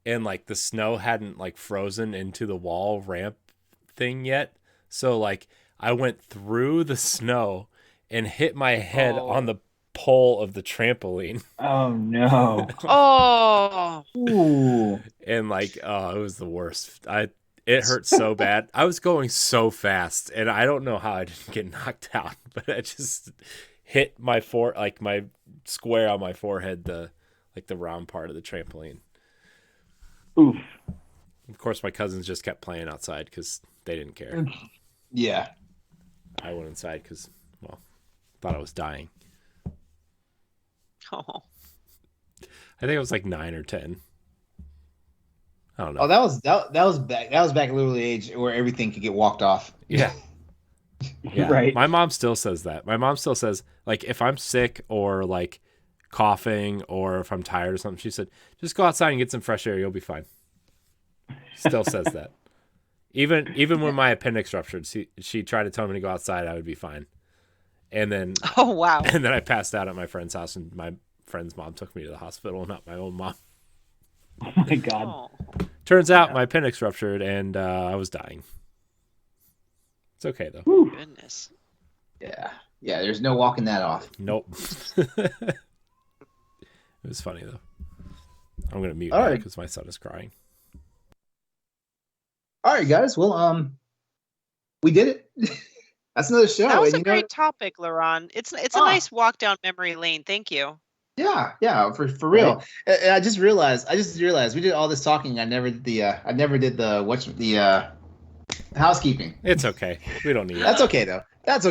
C: and like the snow hadn't like frozen into the wall ramp thing yet. So like I went through the snow and hit my head on the pole of the trampoline.
D: Oh no.
B: Oh,
A: Ooh.
C: And like, oh, it was the worst. It hurt so bad. I was going so fast, and I don't know how I didn't get knocked out, but I just hit my my square on my forehead, the round part of the trampoline.
D: Oof.
C: Of course, my cousins just kept playing outside because they didn't care.
A: Yeah.
C: I went inside because, well, thought I was dying.
B: Oh.
C: I think I was like 9 or 10. I don't know.
A: Oh, that was back literally age where everything could get walked off.
C: Yeah. Yeah.
D: Right.
C: My mom still says that. My mom still says, like, if I'm sick or like coughing or if I'm tired or something, she said, just go outside and get some fresh air. You'll be fine. Still says that. Even when my appendix ruptured, she tried to tell me to go outside, I would be fine. And then
B: Oh, wow.
C: and then I passed out at my friend's house, and my friend's mom took me to the hospital, not my own mom.
D: Oh my God.
B: Oh.
C: Turns out my appendix ruptured, and I was dying. It's okay though.
D: Whew.
B: Goodness.
A: Yeah. Yeah, there's no walking that off.
C: Nope. It was funny though. I'm gonna mute
A: All
C: now
A: right.
C: because my son is crying.
A: All right, guys. Well, we did it. That's another show.
B: That was
A: and
B: a great topic, LeRon. It's a nice walk down memory lane. Thank you.
A: Yeah, for real. And I just realized we did all this talking. I never did the housekeeping.
C: It's okay. We don't need it.
A: That's okay though. That's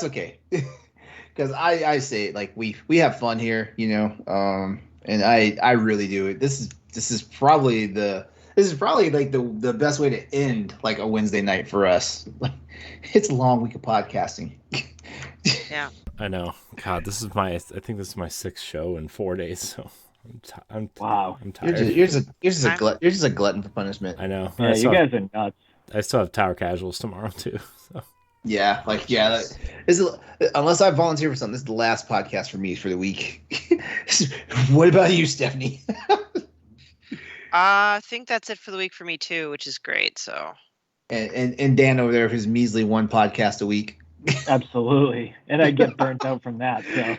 A: okay. Because I say like we have fun here, you know. And I really do it. This is probably like the best way to end like a Wednesday night for us. It's a long week of podcasting.
B: Yeah.
C: I know. God, I think this is my 6th show in 4 days. So
D: Wow.
C: I'm tired.
A: You're just a glutton for punishment.
C: I know.
D: Yeah, you guys are nuts.
C: I still have Tower Casuals tomorrow too. So.
A: Yeah, unless I volunteer for something, this is the last podcast for me for the week. What about you, Stephanie?
B: I think that's it for the week for me too, which is great. So.
A: And Dan over there with his measly one podcast a week.
D: Absolutely. And I get burnt out from that. So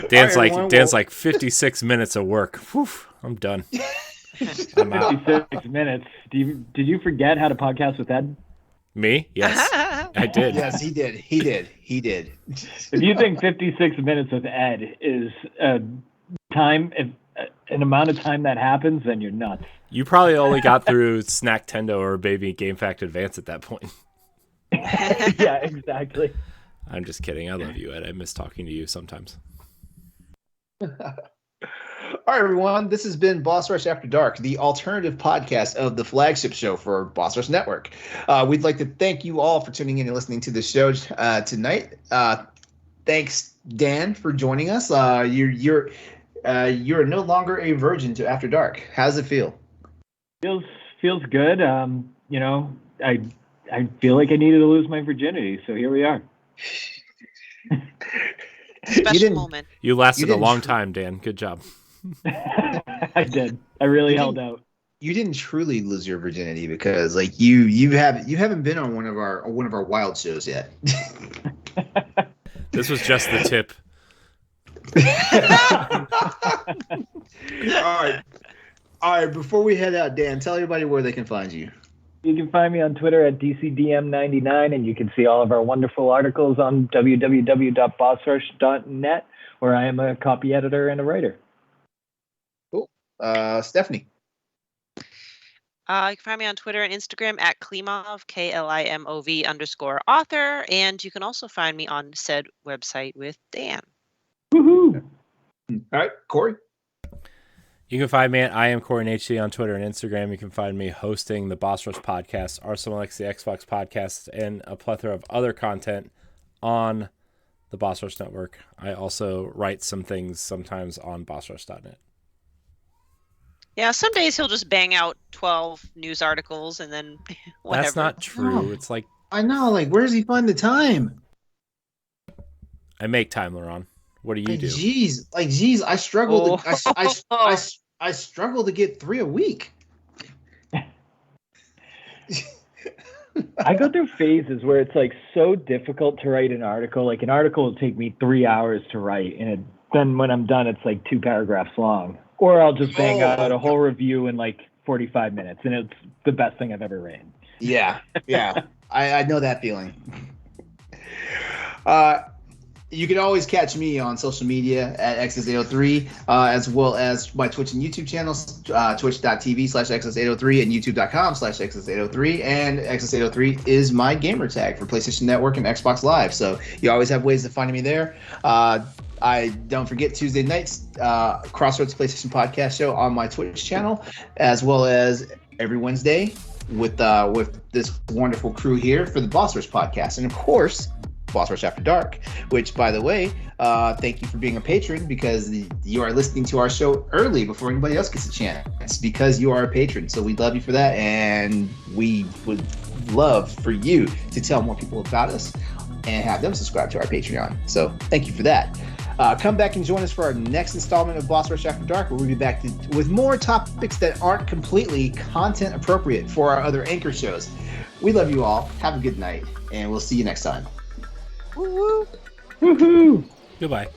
C: Dan's like 56 minutes of work. Whew, I'm done. I'm out.
D: 56 minutes. Did you forget how to podcast with Ed?
C: Me? Yes, I did.
A: Yes, he did.
D: If you think 56 minutes with Ed is an amount of time that happens, then you're nuts.
C: You probably only got through Snack Tendo or Baby Game Fact Advance at that point.
D: Yeah, exactly.
C: I'm just kidding. I love you, Ed. I miss talking to you sometimes.
A: All right, everyone. This has been Boss Rush After Dark, the alternative podcast of the flagship show for Boss Rush Network. We'd like to thank you all for tuning in and listening to the show tonight. Thanks, Dan, for joining us. You're no longer a virgin to After Dark. How does it feel?
D: Feels good. You know, I feel like I needed to lose my virginity, so here we are.
B: Special moment.
C: You lasted a long time, Dan. Good job.
D: I did. I really held out.
A: You didn't truly lose your virginity because, like, you haven't been on one of our wild shows yet.
C: This was just the tip.
A: All right. Before we head out, Dan, tell everybody where they can find you.
D: You can find me on Twitter at DCDM99, and you can see all of our wonderful articles on www.bossrush.net, where I am a copy editor and a writer.
A: Cool. Stephanie.
B: You can find me on Twitter and Instagram at Klimov, KLIMOV_author, and you can also find me on said website with Dan.
D: Woohoo!
A: All right, Corey.
C: You can find me at I am Corey HC on Twitter and Instagram. You can find me hosting the Boss Rush podcast, Arsenal X, the Xbox podcast, and a plethora of other content on the Boss Rush Network. I also write some things sometimes on bossrush.net.
B: Yeah, some days he'll just bang out 12 news articles and then whatever.
C: That's not true.
A: No.
C: It's like
A: I know. Like, where does he find the time?
C: I make time, LeRon. What do you do?
A: Jeez, I struggle. I struggle to get 3 a week.
D: I go through phases where it's like so difficult to write an article. Like an article will take me 3 hours to write, and then when I'm done, it's like 2 paragraphs long. Or I'll just bang out a whole review in like 45 minutes, and it's the best thing I've ever written.
A: Yeah. I know that feeling. You can always catch me on social media at XS803, as well as my Twitch and YouTube channels, twitch.tv/XS803 and youtube.com/XS803. And XS803 is my gamer tag for PlayStation Network and Xbox Live. So you always have ways to find me there. I don't forget Tuesday nights, Crossroads PlayStation Podcast Show on my Twitch channel, as well as every Wednesday with this wonderful crew here for the Boss Rush Podcast. And of course, Boss Rush After Dark, which, by the way, thank you for being a patron, because you are listening to our show early before anybody else gets a chance, because you are a patron. So we love you for that, and we would love for you to tell more people about us and have them subscribe to our Patreon. So thank you for that. Come back and join us for our next installment of Boss Rush After Dark, where we'll be back with more topics that aren't completely content appropriate for our other anchor shows. We love you all. Have a good night, and we'll see you next time.
B: Woo-woo.
D: Woohoo!
C: Goodbye.